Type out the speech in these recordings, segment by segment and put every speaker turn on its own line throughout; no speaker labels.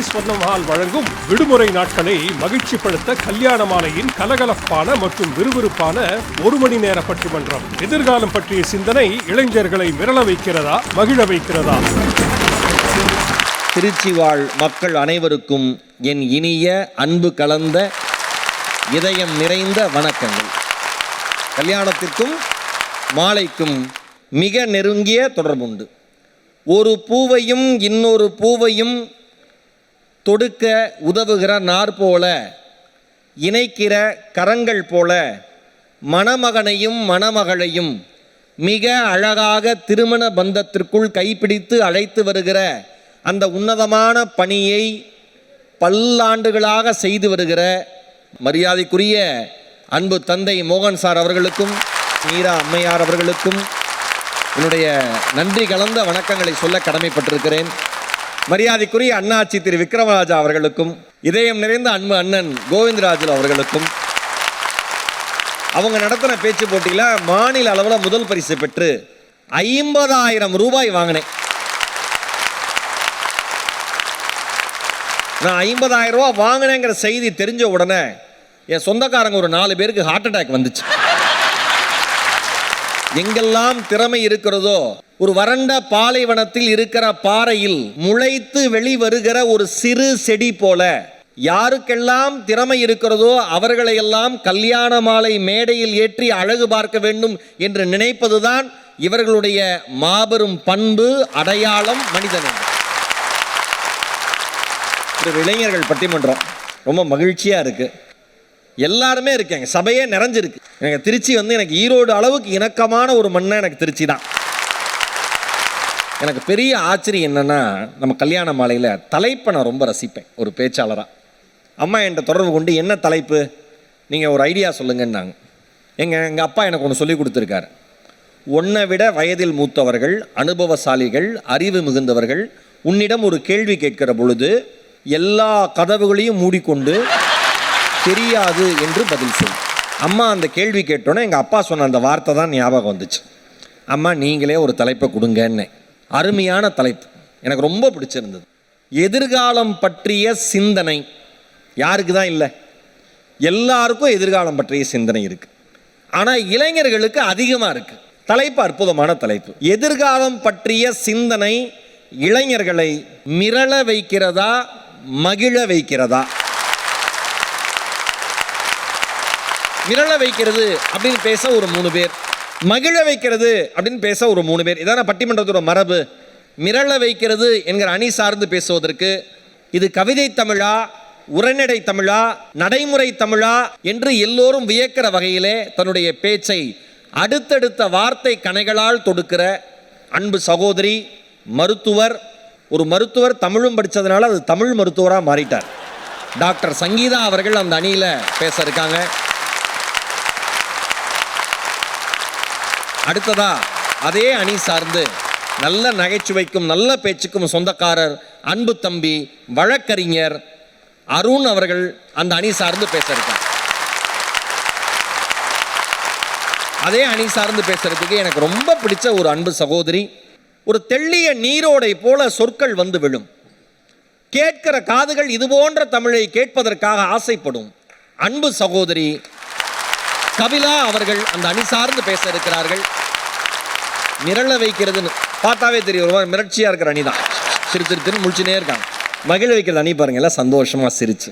ஸ்வர்ணமஹால் வழங்கும் விடுமுறை நாட்களை மகிழ்ச்சிப்படுத்த கல்யாண மாலையின் கலகலப்பான மற்றும் விறுவிறுப்பான 1 மணி நேர பட்டிமன்றம். எதிர்காலம் பற்றிய சிந்தனை இளைஞர்களை மிரள வைக்கிறதா, மகிழ வைக்கிறதா?
திருச்சி வாழ் மக்கள் அனைவருக்கும் என் இனிய அன்பு கலந்த இதயம் நிறைந்த வணக்கங்கள். கல்யாணத்திற்கும் மாலைக்கும் மிக நெருங்கிய தொடர்புண்டு. ஒரு பூவையும் இன்னொரு பூவையும் தொடுக்க உதவுகிற நார் போல, இணைக்கிற கரங்கள் போல, மணமகனையும் மணமகளையும் மிக அழகாக திருமண பந்தத்திற்குள் கைப்பிடித்து அழைத்து வருகிற அந்த உன்னதமான பணியை பல்லாண்டுகளாக செய்து வருகிற மரியாதைக்குரிய அன்பு தந்தை மோகன் சார் அவர்களுக்கும் மீரா அம்மையார் அவர்களுக்கும் என்னுடைய நன்றி கலந்த வணக்கங்களை சொல்ல கடமைப்பட்டிருக்கிறேன். மரியாதைக்குரிய அண்ணாச்சி திரு விக்ரமராஜா அவர்களுக்கும், இதயம் நிறைந்த அன்பு அண்ணன் கோவிந்தராஜு அவர்களுக்கும், அவங்க நடத்தின பேச்சு போட்டியில் மாநில அளவில் முதல் பரிசு பெற்று 50,000 ரூபாய் வாங்கினேன். நான் 50,000 ரூபா வாங்கினேங்கிற செய்தி தெரிஞ்ச உடனே என் சொந்தக்காரங்க ஒரு 4 பேருக்கு ஹார்ட் அட்டாக் வந்துச்சு. எங்கெல்லாம் திறமை இருக்கிறதோ, ஒரு வறண்ட பாலைவனத்தில் இருக்கிற பாறையில் முளைத்து வெளிவருகிற ஒரு சிறு செடி போல, யாருக்கெல்லாம் திறமை இருக்கிறதோ அவர்களையெல்லாம் கல்யாண மாலை மேடையில் ஏற்றி அழகு பார்க்க வேண்டும் என்று நினைப்பதுதான் இவர்களுடைய மாபெரும் பண்பு, அடையாளம், மனிதன். இளைஞர்கள் பட்டிமன்றம் ரொம்ப மகிழ்ச்சியா இருக்கு. எல்லாருமே இருக்காங்க, சபையே நிறைஞ்சிருக்கு. எனக்கு திருச்சி எனக்கு ஈரோடு அளவுக்கு இணக்கமான ஒரு மண்ணை எனக்கு திருச்சி தான். எனக்கு பெரிய ஆச்சரியம் என்னன்னா, நம்ம கல்யாண மாலையில் தலைப்பை நான் ரொம்ப ரசிப்பேன். ஒரு பேச்சாளராக அம்மா என்கிட்ட தொடர்பு கொண்டு என்ன தலைப்பு, நீங்கள் ஒரு ஐடியா சொல்லுங்கன்னாங்க. எங்கள் அப்பா எனக்கு ஒன்று சொல்லி கொடுத்துருக்காரு. உன்னை விட வயதில் மூத்தவர்கள், அனுபவசாலிகள், அறிவு மிகுந்தவர்கள் உன்னிடம் ஒரு கேள்வி கேட்கிற பொழுது எல்லா கதவுகளையும் மூடிக்கொண்டு தெரியாது என்று பதில் சொல். அம்மா அந்த கேள்வி கேட்டோன்னே எங்கள் அப்பா சொன்ன அந்த வார்த்தை தான் ஞாபகம் வந்துச்சு. அம்மா நீங்களே ஒரு தலைப்பை கொடுங்கன்னு. அருமையான தலைப்பு, எனக்கு ரொம்ப பிடிச்சிருந்தது. எதிர்காலம் பற்றிய சிந்தனை யாருக்கு தான் இல்லை? எல்லாருக்கும் எதிர்காலம் பற்றிய சிந்தனை இருக்குது. ஆனால் இளைஞர்களுக்கு அதிகமாக இருக்குது. தலைப்பு அற்புதமான தலைப்பு. எதிர்காலம் பற்றிய சிந்தனை இளைஞர்களை மிரள வைக்கிறதா, மகிழ வைக்கிறதா? மிரள வைக்கிறது அப்படின்னு பேச ஒரு 3 பேர், மகிழ வைக்கிறது அப்படின்னு பேச ஒரு 3 பேர். இதான பட்டிமன்றத்தோட மரபு. மிரள வைக்கிறது என்கிற அணி சார்ந்து பேசுவதற்கு இது கவிதை தமிழா, உரைநடை தமிழா, நடைமுறை தமிழா என்று எல்லோரும் வியக்கிற வகையிலே தன்னுடைய பேச்சை அடுத்தடுத்த வார்த்தை கணைகளால் தொடுக்கிற அன்பு சகோதரி, மருத்துவர். ஒரு மருத்துவர் தமிழும் படித்ததுனால அது தமிழ் மருத்துவராக மாறிட்டார். டாக்டர் சங்கீதா அவர்கள் அந்த அணியில் பேச இருக்காங்க. அடுத்ததா அதே அணி சார்ந்து நல்ல நகைச்சுவைக்கும் நல்ல பேச்சுக்கும் சொந்தக்காரர் அன்பு தம்பி வழக்கறிஞர் அருண் அவர்கள் அந்த அணி சார்ந்து பேச இருக்காங்க. அதே அணி சார்ந்து பேசுறதுக்கு எனக்கு ரொம்ப பிடிச்ச ஒரு அன்பு சகோதரி. ஒரு தெள்ளிய நீரோடை போல சொற்கள் வந்து விழும். கேட்கிற காதுகள் இது போன்ற தமிழை கேட்பதற்காக ஆசைப்படும் அன்பு சகோதரி கபிலா அவர்கள் அந்த அணி சார்ந்து பேச இருக்கிறார்கள். மிரள வைக்கிறதுன்னு பார்த்தாவே தெரியும், ஒரு மிரட்சியா இருக்கிற அணி தான். சிரிச்சிருத்துன்னு முழிச்சுனே இருக்காங்க. மகிழ வைக்கிறது அணி பாருங்க, எல்லாம் சந்தோஷமா சிரிச்சு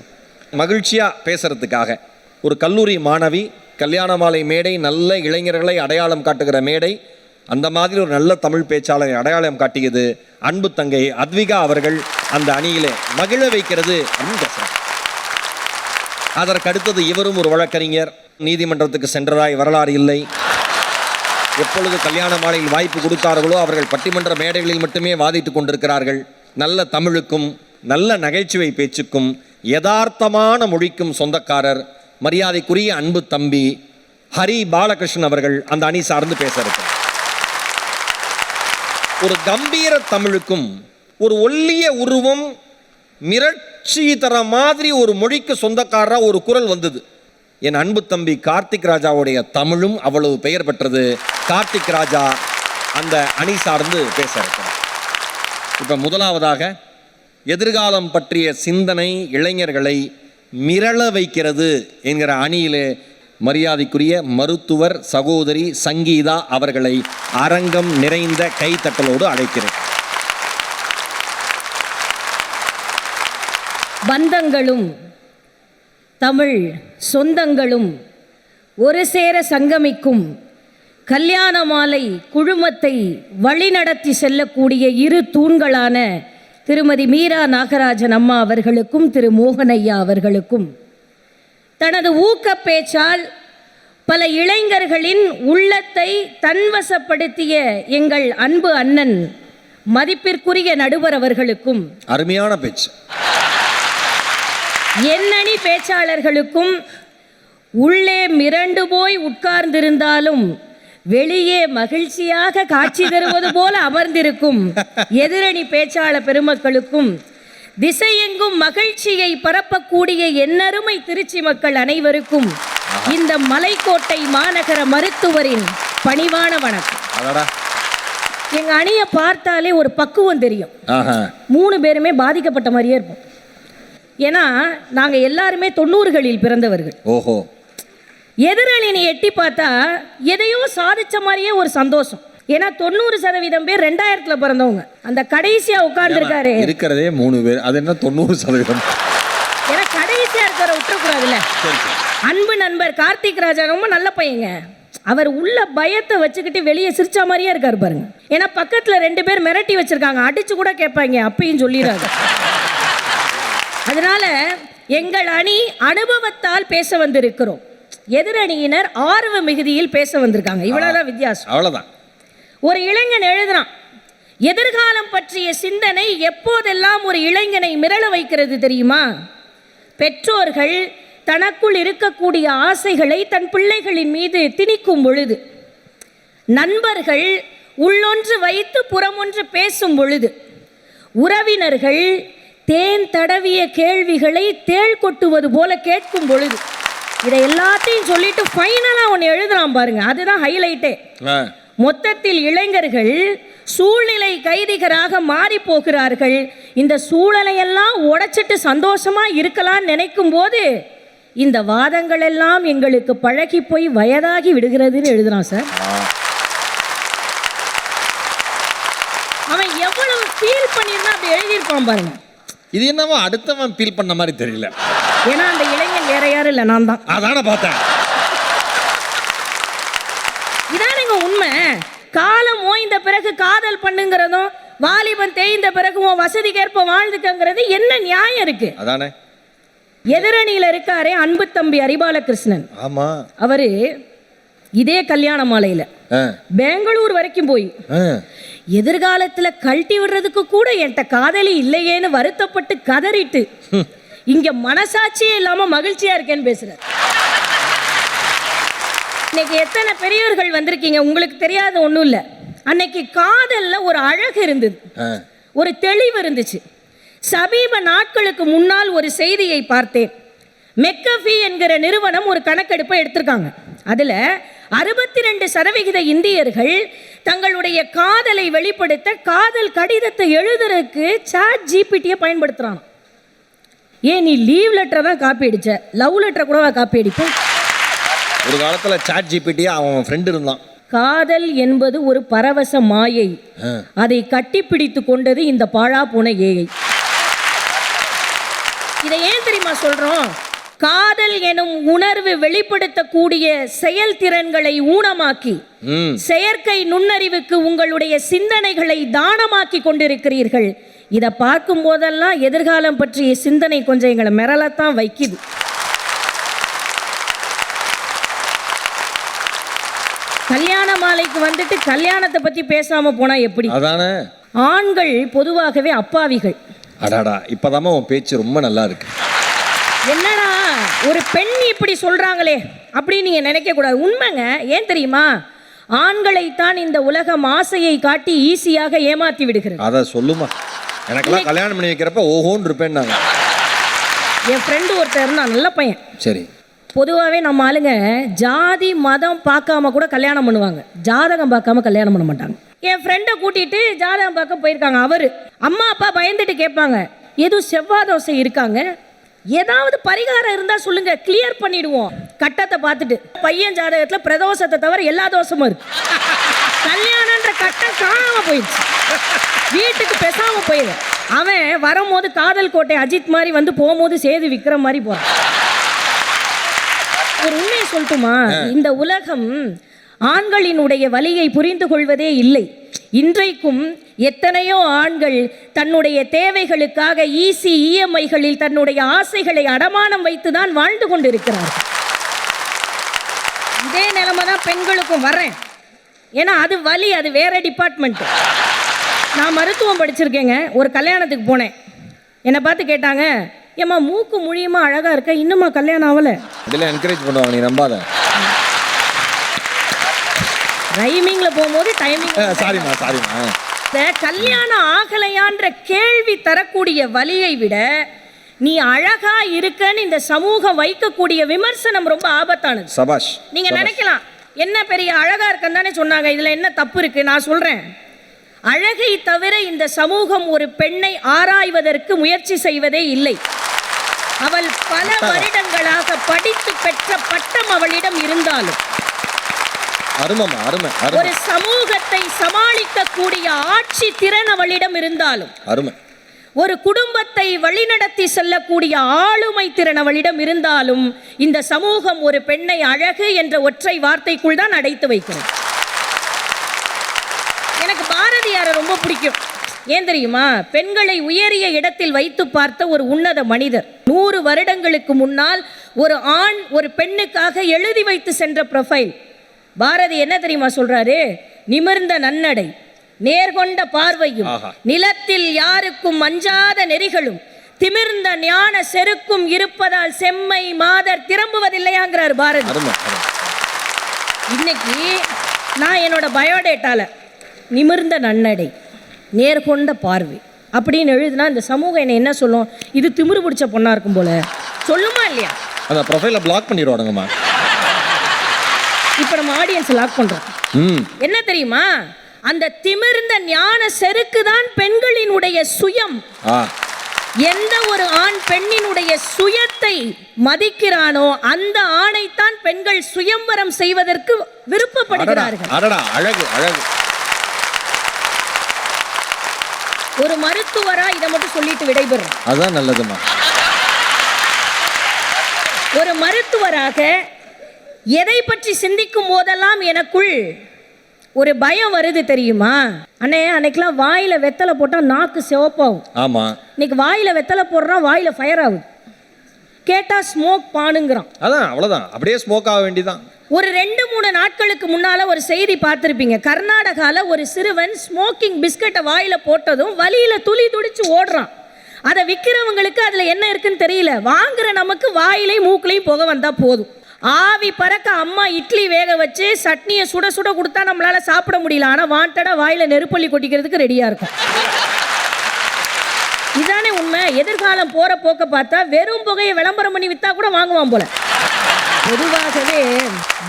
மகிழ்ச்சியா பேசுறதுக்காக ஒரு கல்லூரி மாணவி, கல்யாண மாலை மேடை, நல்ல இளைஞர்களை அடையாளம் காட்டுகிற மேடை. அந்த மாதிரி ஒரு நல்ல தமிழ் பேச்சாளரை அடையாளம் காட்டியது அன்பு தங்கை அத்விகா அவர்கள் அந்த அணியிலே மகிழ வைக்கிறது அப்படின்னு பேசுறாங்க. அதற்கு அடுத்தது இவரும் ஒரு வழக்கறிஞர். நீதிமன்றத்துக்கு சென்றதாய் வரலாறு இல்லை. எப்பொழுது கல்யாண மாலையில் வாய்ப்பு கொடுத்தார்களோ அவர்கள் பட்டிமன்ற மேடைகளில் மட்டுமே வாதிட்டு கொண்டிருக்கிறார்கள். நல்ல தமிழுக்கும் நல்ல நகைச்சுவை பேச்சுக்கும் யதார்த்தமான மொழிக்கும் சொந்தக்காரர் மரியாதைக்குரிய அன்பு தம்பி ஹரி பாலகிருஷ்ணன் அவர்கள் அந்த அணி சார்ந்து பேச இருக்கிறார். ஒரு கம்பீர தமிழுக்கும் ஒரு ஒல்லிய உருவம், மிரட்சி தர மாதிரி ஒரு மொழிக்கு சொந்தக்காரராக ஒரு குரல் வந்தது. என் அன்பு தம்பி கார்த்திக் ராஜாவுடைய தமிழும் அவ்வளவு பெயர் பெற்றது. கார்த்திக் ராஜா அந்த அணி சார்ந்து பேச இருக்கிறார். இப்போ முதலாவதாக எதிர்காலம் பற்றிய சிந்தனை இளைஞர்களை மிரள வைக்கிறது என்கிற அணியிலே மரியாதைக்குரிய மருத்துவர் சகோதரி சங்கீதா அவர்களை அரங்கம் நிறைந்த கைத்தட்டலோடு அழைக்கிறேன்.
பந்தங்களும் தமிழ் சொந்தங்களும் ஒரு சேர சங்கமிக்கும் கல்யாண மாலை குழுமத்தை வழிநடத்தி செல்லக்கூடிய இரு தூண்களான திருமதி மீரா நாகராஜன் அம்மா அவர்களுக்கும் திரு மோகனையா அவர்களுக்கும் தனது ஊக்க பேச்சால் பல இளைஞர்களின் உள்ளத்தை தன்வசப்படுத்திய எங்கள் அன்பு அண்ணன் மதிப்பிற்குரிய நடுவர் அவர்களுக்கும்
அருமையான பேச்சு
எண்ணணி பேச்சாளர்களுக்கும் உள்ளே மிரண்டு போய் உட்கார்ந்திருந்தாலும் வெளியே மகிழ்ச்சியாக காட்சி தருவது போல அமர்ந்திருக்கும் எதிரணி பேச்சாளர் பெருமக்களுக்கும் திசையெங்கும் மகிழ்ச்சியை பரப்பக்கூடிய எண்ணருமை திருச்சி மக்கள் அனைவருக்கும் இந்த மலைக்கோட்டை மாநகர மருத்துவரின் பணிவான வணக்கம். எங்க அணியை பார்த்தாலே ஒரு பக்குவம் தெரியும். 3 பேருமே பாதிக்கப்பட்ட மாதிரியே இருப்போம். ஏன்னா நாங்க எல்லாருமே 90களில் பிறந்தவர்கள்.
ஓஹோ.
எதிரணியை எட்டி பார்த்தா எதையோ சாதிச்ச மாதிரியே ஒரு சந்தோஷம். ஏன்னா 90% பேர் 2000ல பிறந்தவங்க. அந்த கடைசியா உட்கார்ந்துருக்காரு
இருக்கிறதே 3 பேர், அது என்ன 90%?
ஏன்னா கடைசியா இருக்கிற விட்டுறக்கூடாதுல்ல. அன்பு நண்பர் கார்த்திக் ராஜா ரொம்ப நல்ல பையங்க. அவர் உள்ள பயத்தை வச்சுக்கிட்டு வெளியே சிரிச்ச மாதிரியே இருக்காரு பாருங்க. ஏன்னா பக்கத்துல 2 பேர் மிரட்டி வச்சிருக்காங்க, அடிச்சு கூட கேட்பாங்க, அப்பயும் சொல்லிடாது. அதனால எங்கள் அணி அனுபவத்தால் பேச வந்திருக்கிறோம், எதிரணியினர் ஆர்வ மிகுதியில் பேச வந்திருக்காங்க. இவ்வளவுதான் வித்தியாசம்.
அவ்வளவுதான்.
ஒரு இளைஞன் எழுதுறான், எதிர்காலம் பற்றிய சிந்தனை எப்போதெல்லாம் ஒரு இளைஞனை மிரள வைக்கிறது தெரியுமா? பெற்றோர்கள் தனக்குள் இருக்கக்கூடிய ஆசைகளை தன் பிள்ளைகளின் மீது திணிக்கும் பொழுது, நண்பர்கள் உள்ளொன்று வைத்து புறமொன்று பேசும் பொழுது, உறவினர்கள் தேன் தடவிய கேள்விகளை தேள் கொட்டுவது போல கேட்கும் பொழுது, இதை எல்லாத்தையும் சொல்லிட்டு ஃபைனலா ஒன்று எழுதுறான் பாருங்க, அதுதான் ஹைலைட்டே. மொத்தத்தில் இளைஞர்கள் சூழ்நிலை கைதிகராக மாறி போகிறார்கள். இந்த சூழலையெல்லாம் உடைச்சிட்டு சந்தோஷமா இருக்கலாம்னு நினைக்கும் போது இந்த வாதங்கள் எல்லாம் எங்களுக்கு பழகி போய் வயதாகி விடுகிறதுன்னு எழுதுறான் சார். அவன் எவ்வளவு ஃபீல் பண்ணிருந்தா அப்படி எழுதியிருப்பான் பாருங்க.
இது என்னவோ அடுத்தவன் ஃபீல் பண்ண மாதிரி தெரியல.
ஏன்னா அந்த இளைஞன் வேற யாரும் இல்லை, நான் தான்.
அதான பார்த்தேன்.
இதானுங்க உண்மை. காலம் ஓய்ந்த பிறகு காதல் பண்ணுங்கிறதும், வாலிபன் தேய்ந்த பிறகு உன் வசதிக்கேற்ப வாழ்ந்துக்கங்கிறது என்ன நியாயம் இருக்கு?
அதானே.
எதிரணியில இருக்காரே அன்பு தம்பி அரிபாலகிருஷ்ணன்,
ஆமா,
அவரு இதே கல்யாண மாலையில பெங்களூர் வரைக்கும் போய் எதிர்காலத்துல கழட்டி விடுறதுக்கு கூட என்கிட்ட காதலி இல்லையேன்னு வருத்தப்பட்டு கதறிட்டு இங்க மனசாட்சியே இல்லாம மகிழ்ச்சியா இருக்கேன்னு பேசுறாரு. இன்னைக்கு எத்தனை பெரியவர்கள் வந்திருக்கீங்க, உங்களுக்கு தெரியாத ஒன்றும் இல்லை. அன்னைக்கு காதல்ல ஒரு அழகு இருந்தது, ஒரு தெளிவு இருந்துச்சு. சமீப நாட்களுக்கு முன்னால் ஒரு செய்தியை பார்த்தேன். மெக்கஃபி என்கிற நிறுவனம் ஒரு கணக்கெடுப்பை எடுத்திருக்காங்க. அதில் 62% இந்தியர்கள் தங்களுடைய காதலை வெளிப்படுத்த காதல் கடிதத்தை எழுதுறதுக்கு சாட் ஜிபிடியை பயன்படுத்துகிறான். ஏன் நீ லீவ் லெட்டரை தான் காப்பி அடிச்ச, லவ் லெட்டரை கூட காப்பி அடிப்பேன்.
ஒரு காலத்தில் சாட் ஜிபிடி அவன் ஃப்ரெண்ட் இருந்தான்.
காதல் என்பது ஒரு பரவச மாயை, அதை கட்டிப்பிடித்து கொண்டது இந்த பாழா போன ஏஐ. இதை ஏன் தெரியுமா சொல்றோம்? காதல் எனும் உணர்வு வெளிப்படுத்தக்கூடிய செயல்திறன்களை ஊனமாக்கி செயற்கை நுண்ணறிவுக்கு உங்களுடைய சிந்தனைகளை தானமாக்கி கொண்டிருக்கிறீர்கள். இதை பார்க்கும் போதெல்லாம் எதிர்காலம் பற்றிய சிந்தனை கொஞ்சம் எங்களை மிரளத்தான் வைக்குது. கல்யாண மாலைக்கு வந்துட்டு கல்யாணத்தை பத்தி பேசாம போனா எப்படி?
அதானே.
ஆண்கள் பொதுவாகவே அப்பாவிகள்.
அடாடா, இப்பதாம உன் பேச்சு ரொம்ப நல்லா இருக்கு.
என்னடா ஒரு பெண் இப்படி சொல்றாங்களே அப்படின்னு நீங்க நினைக்க கூடாது. உண்மைங்க. ஏன் தெரியுமா? ஆண்களைத்தான் இந்த உலகம் ஆசையை காட்டி ஈஸியாக ஏமாத்தி விடுகிறது.
அத சொல்லுமா, எனக்கெல்லாம் கல்யாணம் பண்ணி வைக்கிறப்ப ஓஹோன்னு இருப்பேன்.
என் ஃப்ரெண்டு ஒருத்தர் இருந்தான், நல்ல பையன்.
சரி.
பொதுவாகவே நம்ம ஆளுங்க ஜாதி மதம் பார்க்காம கூட கல்யாணம் பண்ணுவாங்க, ஜாதகம் பார்க்காம கல்யாணம் பண்ண மாட்டாங்க. என் ஃப்ரெண்டை கூட்டிட்டு ஜாதகம் பார்க்க போயிருக்காங்க. அவரு அம்மா அப்பா பயந்துட்டு கேட்பாங்க, எதுவும் செவ்வாய் தோசை இருக்காங்க, ஏதாவது பரிகாரம் இருந்தால் சொல்லுங்க, கிளியர் பண்ணிடுவோம். கட்டத்தை பார்த்துட்டு பையன் ஜாதகத்தில் பிரதோஷத்தை தவிர எல்லா தோஷமும் இருக்கு. கல்யாணன்ற கட்டம் காணாம போயிடுச்சு, வீட்டுக்கு பேசாம போயிடு. அவன் வரும்போது காதல் கோட்டை அஜித் மாதிரி வந்து போகும்போது சேது விக்ரம் மாதிரி போறான். ஒரு உண்மையை சொல்லட்டுமா, இந்த உலகம் ஆண்களினுடைய வலியை புரிந்து கொள்வதே இல்லை. இன்றைக்கும் எத்தனையோ ஆண்கள் தன்னுடைய தேவைகளுக்காக இஎம்ஐகளில் தன்னுடைய ஆசைகளை அடமானம் வைத்துதான் வாழ்ந்து கொண்டிருக்கிறார்கள். இதே நிலைமை தான் பெண்களுக்கும் வரேன். ஏன்னா அது வலி, அது வேற டிபார்ட்மெண்ட். நான் மருத்துவம் படிச்சிருக்கேங்க. ஒரு கல்யாணத்துக்கு போனேன், என்னை பார்த்து கேட்டாங்க, ஏம்மா மூக்கு முழியுமா அழகா இருக்க, இன்னுமா கல்யாணம் ஆகல?
இதெல்லாம் என்கரேஜ் பண்ணுவாங்க, நீ நம்பாத.
ரைமிங்ல போகும்போது டைமிங்.
சாரிமா சாரிமா.
இந்த கல்யாணம் ஆகலையான்ற கேள்வி தரக்கூடிய வலியை விட நீ அழகா இருக்கன்னு இந்த சமூகம் வைக்கக்கூடிய விமர்சனம் ரொம்ப ஆபத்தானது.
சபாஷ்.
நீங்க நினைக்கலாம், என்ன பெரிய அழகா இருக்கன்னு தானே சொன்னாங்க, இதுல என்ன தப்பு இருக்கு? நான் சொல்றேன், அழகை தவிர இந்த சமூகம் ஒரு பெண்ணை ஆராய்வதற்கு முயற்சி செய்வதே இல்லை. அவள் பல வருடங்களாக படித்து பெற்ற பட்டம் அவளிடம் இருந்தாலும், ஒரு சமூகத்தை சமாளிக்கக்கூடிய ஆட்சி திறன் அவளிடம் இருந்தாலும், ஒரு குடும்பத்தை வழிநடத்தி செல்லக்கூடிய ஆளுமை திறன் அவளிடம் இருந்தாலும், இந்த சமூகம் ஒரு பெண்ணை அழகு என்ற ஒற்றை வார்த்தைக்குள் தான் அடைத்து வைக்கிறது. எனக்கு பாரதியாரை ரொம்ப பிடிக்கும். ஏன் தெரியுமா? பெண்களை உயரிய இடத்தில் வைத்து பார்த்த ஒரு உன்னத மனிதர். 100 வருடங்களுக்கு முன்னால் ஒரு ஆண் ஒரு பெண்ணுக்காக எழுதி வைத்து சென்ற ப்ரொஃபைல். பாரதி என்ன தெரியுமா சொல்றாரு? நிமிர்ந்த நன்னடை, நேர்கொண்ட பார்வையும், நிலத்தில் யாருக்கும் அஞ்சாத நெறிகளும், திமிர்ந்த ஞான செருக்கும் இருப்பதால் செம்மை மாதர் திரும்புவதில்லையாங்கிறார் பாரதி. இன்னைக்கு நான் என்னோட பயோடேட்டால நிமிர்ந்த நன்னடை, நேர்கொண்ட பார்வை அப்படின்னு எழுதுனா இந்த சமூகம் என்ன என்ன சொல்லும்? இது திமிரு பிடிச்ச பொண்ணா இருக்கும் போல சொல்லுமா இல்லையா?
அந்த ப்ரொஃபைலை பிளாக் பண்ணிடுவாங்கம்மா.
இப்போ நம்ம ஆடியன்ஸ் லாக் பண்றோம். என்ன தெரியுமா? அந்த திமிர்ந்த ஞான செருக்கு தான் பெண்களினுடைய சுயம். எந்த ஒரு ஆண் பெண்ணினுடைய சுயத்தை மதிக்கிறானோ அந்த ஆணைத்தான் பெண்கள் சுயம்வரம் செய்வதற்கு விருப்பப்படுகிறார்கள்.
அழகு அழகு.
ஒரு மருத்துவரா இதை மட்டும் சொல்லிட்டு விடைபெறும்.
அதான் நல்லதுமா.
ஒரு மருத்துவராக எதை பற்றி சிந்திக்கும் போதெல்லாம் எனக்குள் ஒரு பயம் வருது தெரியுமா? அண்ணே, அன்னைக்கெல்லாம் வாயில வெத்தலை போட்டா நாக்கு சிவப்பாகும்.
ஆமா.
இன்னைக்கு வாயில வெத்தலை போடுறான், வாயில ஃபயர் ஆகுது. கேட்டா ஸ்மோக் பானுங்கிறான்.
அதான், அவ்வளவுதான், அப்படியே ஸ்மோக் ஆக வேண்டியதான்.
ஒரு 2-3 நாட்களுக்கு முன்னால ஒரு செய்தி பார்த்திருப்பீங்க. கர்நாடகால ஒரு சிறுவன் ஸ்மோக்கிங் பிஸ்கட்டை வாயில போட்டதும் வலியில துளி துடிச்சு ஓடுறான். அதை விற்கிறவங்களுக்கு அதுல என்ன இருக்குன்னு தெரியல. வாங்குற நமக்கு வாயிலையும் மூக்குலையும் புகை வந்தா போதும். ஆவி பறக்க அம்மா இட்லி வேக வச்சு சட்னியை சுட சுட கொடுத்தா நம்மளால சாப்பிட முடியல. ஆனா வாண்டடா வாயில நெருப்பள்ளி கொட்டிக்கிறதுக்கு ரெடியா இருக்கும். இதானே உண்மை. எதிர்காலம் போற போக்க பார்த்தா வெறும் புகையை விளம்பரம் பண்ணி வித்தா கூட வாங்குவான் போல. பொதுவாகவே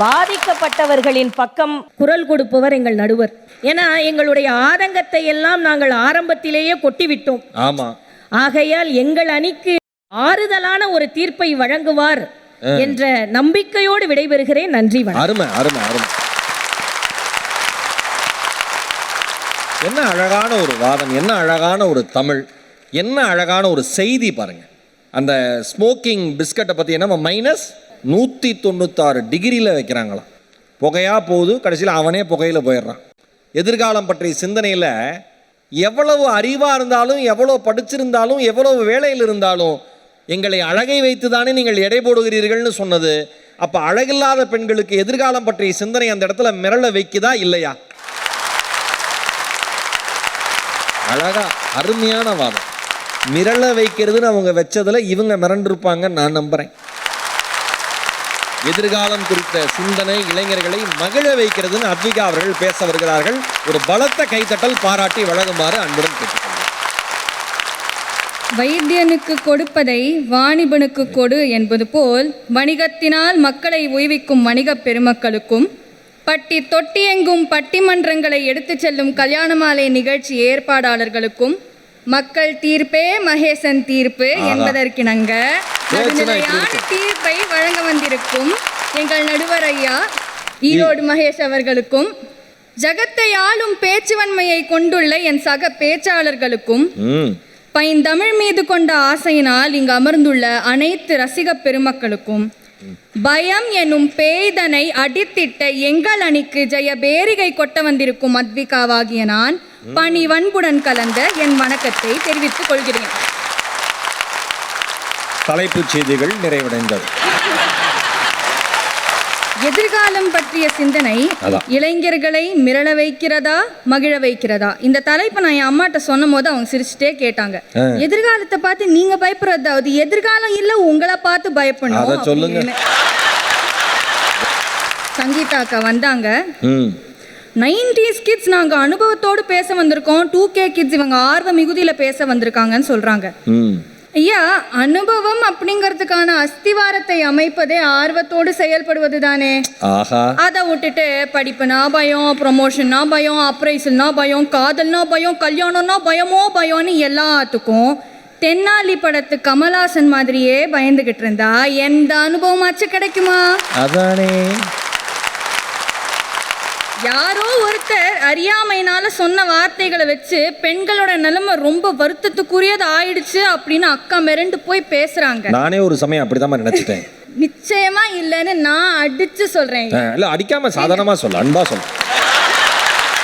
பாதிக்கப்பட்டவர்களின் பக்கம் குரல் கொடுப்பவர் எங்கள் நடுவர். ஏன்னா எங்களுடைய ஆதங்கத்தை எல்லாம் நாங்கள் ஆரம்பத்திலேயே கொட்டிவிட்டோம்.
ஆமா.
ஆகையால் எங்கள் அணிக்கு ஆறுதலான ஒரு தீர்ப்பை வழங்குவார் என்ற நம்பிக்கையோடு விடைபெறுகிறேன். நன்றி.
அருமை அருமை அருமை. என்ன அழகான ஒரு வாதம், என்ன அழகான ஒரு தமிழ், என்ன அழகான ஒரு செய்தி பாருங்க. அந்த ஸ்மோக்கிங் பிஸ்கட்டை பற்றி என்ன -196 டிகிரியில் வைக்கிறாங்களாம். புகையா போகுது, கடைசியில் அவனே புகையில் போயிடுறான். எதிர்காலம் பற்றிய சிந்தனையில் எவ்வளவு அறிவாக இருந்தாலும், எவ்வளோ படிச்சிருந்தாலும், எவ்வளவு வேலையில் இருந்தாலும் எங்களை அழகை வைத்து தானே நீங்கள் எடை போடுகிறீர்கள்னு சொன்னது. அப்போ அழகில்லாத பெண்களுக்கு எதிர்காலம் பற்றிய சிந்தனை அந்த இடத்துல மிரள வைக்குதா இல்லையா? அழகா அருமையான வாதம். மிரள வைக்கிறதுன்னு அவங்க வச்சதில் இவங்க மிரண்டிருப்பாங்க நான் நம்புகிறேன். எதிர்காலம் குறித்த சிந்தனை இளைஞர்களை மகிழ வைக்கிறதுன்னு அத்விகா அவர்கள் பேச வருகிறார்கள். ஒரு பலத்த கைத்தட்டல் பாராட்டி வழங்குமாறு அன்புடன் கேட்டுக்கொள்கிறேன்.
வைத்தியனுக்கு கொடுப்பதை வாணிபனுக்கு கொடு என்பது போல் வணிகத்தினால் மக்களை உய்விக்கும் வணிகப் பெருமக்களுக்கும், பட்டி தொட்டியெங்கும் பட்டிமன்றங்களை எடுத்துச் செல்லும் கல்யாண மாலை நிகழ்ச்சி ஏற்பாடாளர்களுக்கும், மக்கள் தீர்ப்பே மகேசன் தீர்ப்பு என்பதற்கிணங்க நடுநிலையான தீர்ப்பை வழங்க வந்திருக்கும் எங்கள் நடுவர் ஐயா ஈரோடு மகேஷ் அவர்களுக்கும், ஜகத்தை ஆளும் பேச்சுவன்மையை கொண்டுள்ள என் சக பேச்சாளர்களுக்கும், பைந்தமிழ் மீது கொண்ட ஆசையினால் இங்கு அமர்ந்துள்ள அனைத்து ரசிக பெருமக்களுக்கும், பயம் எனும் பேய்தனை அடித்திட்ட எங்கள் அணிக்கு ஜெய பேரிகை கொட்ட வந்திருக்கும் அத்விகாவாகிய நான் பணிவன்புடன் கலந்த என் வணக்கத்தை தெரிவித்துக் கொள்கிறேன்.
தலைப்புச் செய்திகள் நிறைவடைந்தது.
எதிர்காலம் பற்றிய சிந்தனை இளைஞர்களை மிரள வைக்கிறதா மகிழ வைக்கிறதா? இந்த தலைப்பை நான் என் அம்மாட்ட சொன்னும் போது அவங்க சிரிச்சுட்டே கேட்டாங்க, எதிர்காலத்தை பார்த்து நீங்க பயப்படுறதாவது எதிர்காலம் இல்ல உங்களை பார்த்து பயப்படணும் சொல்லுங்க. சங்கீதா அக்கா வந்தாங்க. 90s கிட்ஸ் நாங்க அனுபவத்தோடு பேச வந்திருக்கோம், 2K கிட்ஸ் இவங்க ஆர்வ மிகுதியில பேச வந்திருக்காங்கன்னு சொல்றாங்க. ஐயா, அனுபவம் அப்படிங்கிறதுக்கான அஸ்திவாரத்தை அமைப்பதே ஆர்வத்தோடு செயல்படுவது தானே. அதை விட்டுட்டு படிப்புனா பயம், ப்ரொமோஷன்னா பயம், அப்ரைசல்னா பயம், காதல்னா பயம், கல்யாணம்னா பயமோ பயம்னு எல்லாத்துக்கும் தென்னாலி படத்து கமல்ஹாசன் மாதிரியே பயந்துகிட்டு இருந்தா எந்த அனுபவமாச்சு கிடைக்குமா? அதானே. யாரோ ஒருத்தர் அறியாமையினால சொன்ன வார்த்தைகளை வச்சு பெண்களோட நிலைமை ரொம்ப வருத்தத்துக்குரியது ஆயிடுச்சு அப்படின்னு அக்கா மிரண்டு போய் பேசுறாங்க. நானே ஒரு சமயம் அப்படிதான் நினைச்சிட்டேன். நிச்சயமா இல்லைன்னு நான் அடிச்சு சொல்றேன். இல்ல அடிக்காம சாதாரணமா சொல்ல, அன்பா சொல்ல.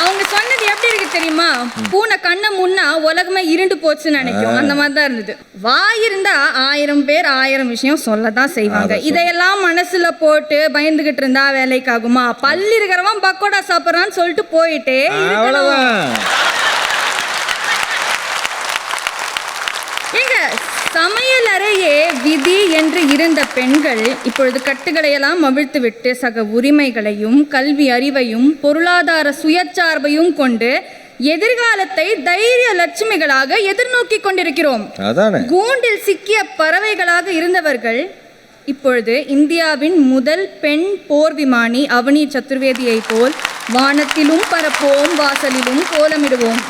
அவங்க சொன்னது எப்படி இருக்கு தெரியுமா? பூனை கண்ணை முன்னா உலகமே இருண்டு போச்சுன்னு நினைக்கும், அந்த மாதிரி தான் இருந்தது. வாய் இருந்தா 1000 பேர் 1000 விஷயம் சொல்லதான் செய்வாங்க. இதையெல்லாம் மனசுல போட்டு பயந்துகிட்டு இருந்தா வேலைக்கு ஆகுமா? பல்லு இருக்கிறவன் பக்கோடா சாப்பிட்றான்னு சொல்லிட்டு போயிட்டே எங்க சமையல் அறையே விதி என்று இருந்த பெண்கள் இப்பொழுது கட்டுகளையெல்லாம் அவிழ்த்து விட்டு சக உரிமைகளையும் கல்வி அறிவையும் பொருளாதார சுயச்சார்பையும் கொண்டு எதிர்காலத்தை தைரிய லட்சுமிகளாக எதிர்நோக்கி கொண்டிருக்கிறோம். கூண்டில் சிக்கிய பறவைகளாக இருந்தவர்கள் இப்பொழுது இந்தியாவின் முதல் பெண் போர் விமானி அவனி சதுர்வேதியை போல் வானத்திலும் பறப்போம், வாசலிலும் கோலமிடுவோம்.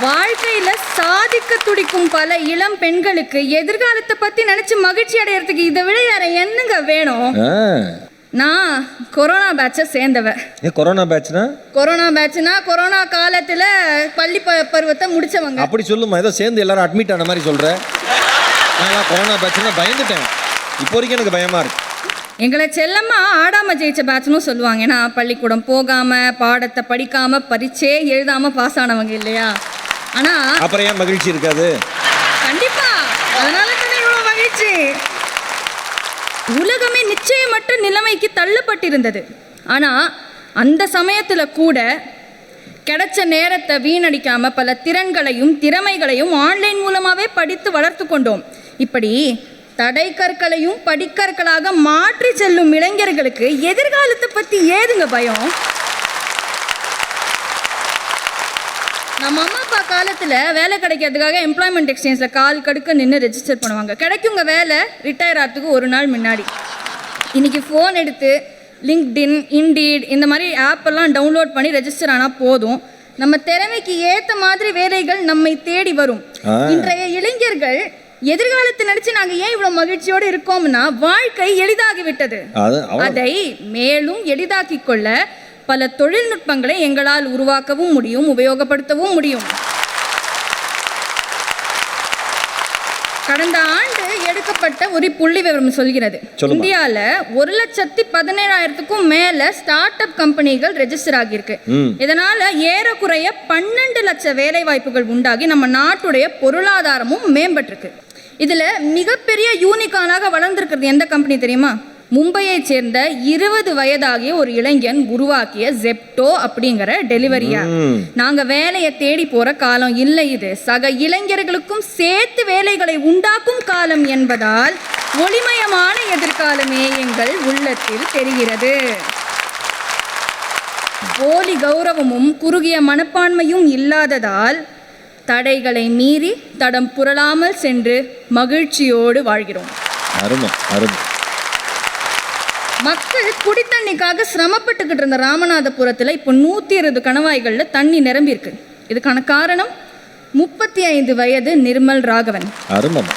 வாழ்க்கையில சாதிக்க துடிக்கும் பல இளம் பெண்களுக்கு எதிர்காலத்தை பத்தி நினைச்சு மகிழ்ச்சி அடையறதுக்கு இதை விட வேற என்னங்க வேணும்? நான் கொரோனா பேட்சை சேர்ந்தவ. கொரோனா பேட்ச்னா கொரோனா காலத்துல பள்ளி பருவத்தை முடிச்சவங்க. அப்படி சொல்லுமா, ஏதோ சேர்ந்து எல்லாரும் அட்மிட் ஆன மாதிரி சொல்ற. நான் கொரோனா பேட்ச்னா பயந்துட்டேன், இப்போ வரைக்கும் எனக்கு பயமா இருக்கு. எங்களை செல்லம்மா ஆடாம ஜெயிச்ச பேட்ச்னு சொல்லுவாங்க. ஏன்னா பள்ளிக்கூடம் போகாம பாடத்தை படிக்காம பரீட்சையே எழுதாம பாஸ் ஆனவங்க இல்லையா? ஆனா அப்புறம் ஏன் மகிழ்ச்சி இருக்காது? கண்டிப்பா, அதனால தானே இவ்வளவு மகிழ்ச்சி. உலகமே நிச்சயமற்ற நிலைமைக்கு தள்ளப்பட்டிருந்தது. ஆனா அந்த சமயத்துல கூட கிடைச்ச நேரத்தை வீணடிக்காம பல திறன்களையும் திறமைகளையும் ஆன்லைன் மூலமாவே படித்து வளர்த்து கொண்டோம். இப்படி தடை கற்களையும் படிக்கற்களாக மாற்றி செல்லும் இளைஞர்களுக்கு எதிர்காலத்தை பத்தி ஏதுங்க பயம்? நம்ம அம்மா அப்பா காலத்தில் வேலை கிடைக்கிறதுக்காக எம்ப்ளாய்மெண்ட் எக்ஸ்சேஞ்சில் கால் கடுக்க நின்று ரெஜிஸ்டர் பண்ணுவாங்க. கிடைக்குங்க வேலை ரிட்டையர் ஆகிறதுக்கு ஒரு நாள் முன்னாடி. இன்றைக்கி ஃபோன் எடுத்து லிங்க்டின், இண்டீட் இந்த மாதிரி ஆப்பெல்லாம் டவுன்லோட் பண்ணி ரெஜிஸ்டர் ஆனால் போதும், நம்ம திறமைக்கு ஏற்ற மாதிரி வேலைகள் நம்மை தேடி வரும். இன்றைய இளைஞர்கள் எதிர்காலத்தை நினைச்சு நாங்க ஏன் இவ்வளவு மகிழ்ச்சியோடு இருக்கோம்னா வாழ்க்கை எளிதாகிவிட்டது. அதை மேலும் எளிதாக்கிக் கொள்ள பல தொழில்நுட்பங்களை எங்களால் உருவாக்கவும் முடியும், உபயோகப்படுத்தவும் முடியும். கடந்த ஆண்டு எடுக்கப்பட்ட ஒரு புள்ளி விவரம் சொல்கிறது, இந்தியாவில் 1,17,000க்கும் மேல ஸ்டார்ட் அப் கம்பெனிகள் ரெஜிஸ்டர் ஆகியிருக்கு. இதனால ஏறக்குறைய 12 லட்சம் வேலை வாய்ப்புகள் உண்டாகி நம்ம நாட்டுடைய பொருளாதாரமும் மேம்பட்டிருக்கு. இதுல மிகப்பெரிய யூனிகானாக வளர்ந்திருக்கிறது எந்த கம்பெனி தெரியுமா? மும்பையை சேர்ந்த 20 வயதாகிய ஒரு இளைஞன் உருவாக்கிய ஜெப்டோ அப்படிங்கிற டெலிவரியா. நாங்க வேலையை தேடி போற காலம் இல்லை, இது சக இளைஞர்களுக்கும் சேர்த்து வேலைகளை உண்டாக்கும் காலம் என்பதால் ஒளிமயமான எதிர்காலமே எங்கள் உள்ளத்தில் தெரிகிறது. போலி கௌரவமும் குறுகிய மனப்பான்மையும் இல்லாததால் தடைகளை மீறி தடம் புரளாமல் சென்று மகிழ்ச்சியோடு வாழ்கிறோம். மக்கள் குடித்தண்ணிக்காக சிரமப்பட்டுக்கிட்டு இருந்த ராமநாதபுரத்தில் இப்போ 120 கணவாய்களில் தண்ணி நிரம்பி இருக்கு. இதுக்கான காரணம் 35 வயது நிர்மல் ராகவன்.
அருமம்.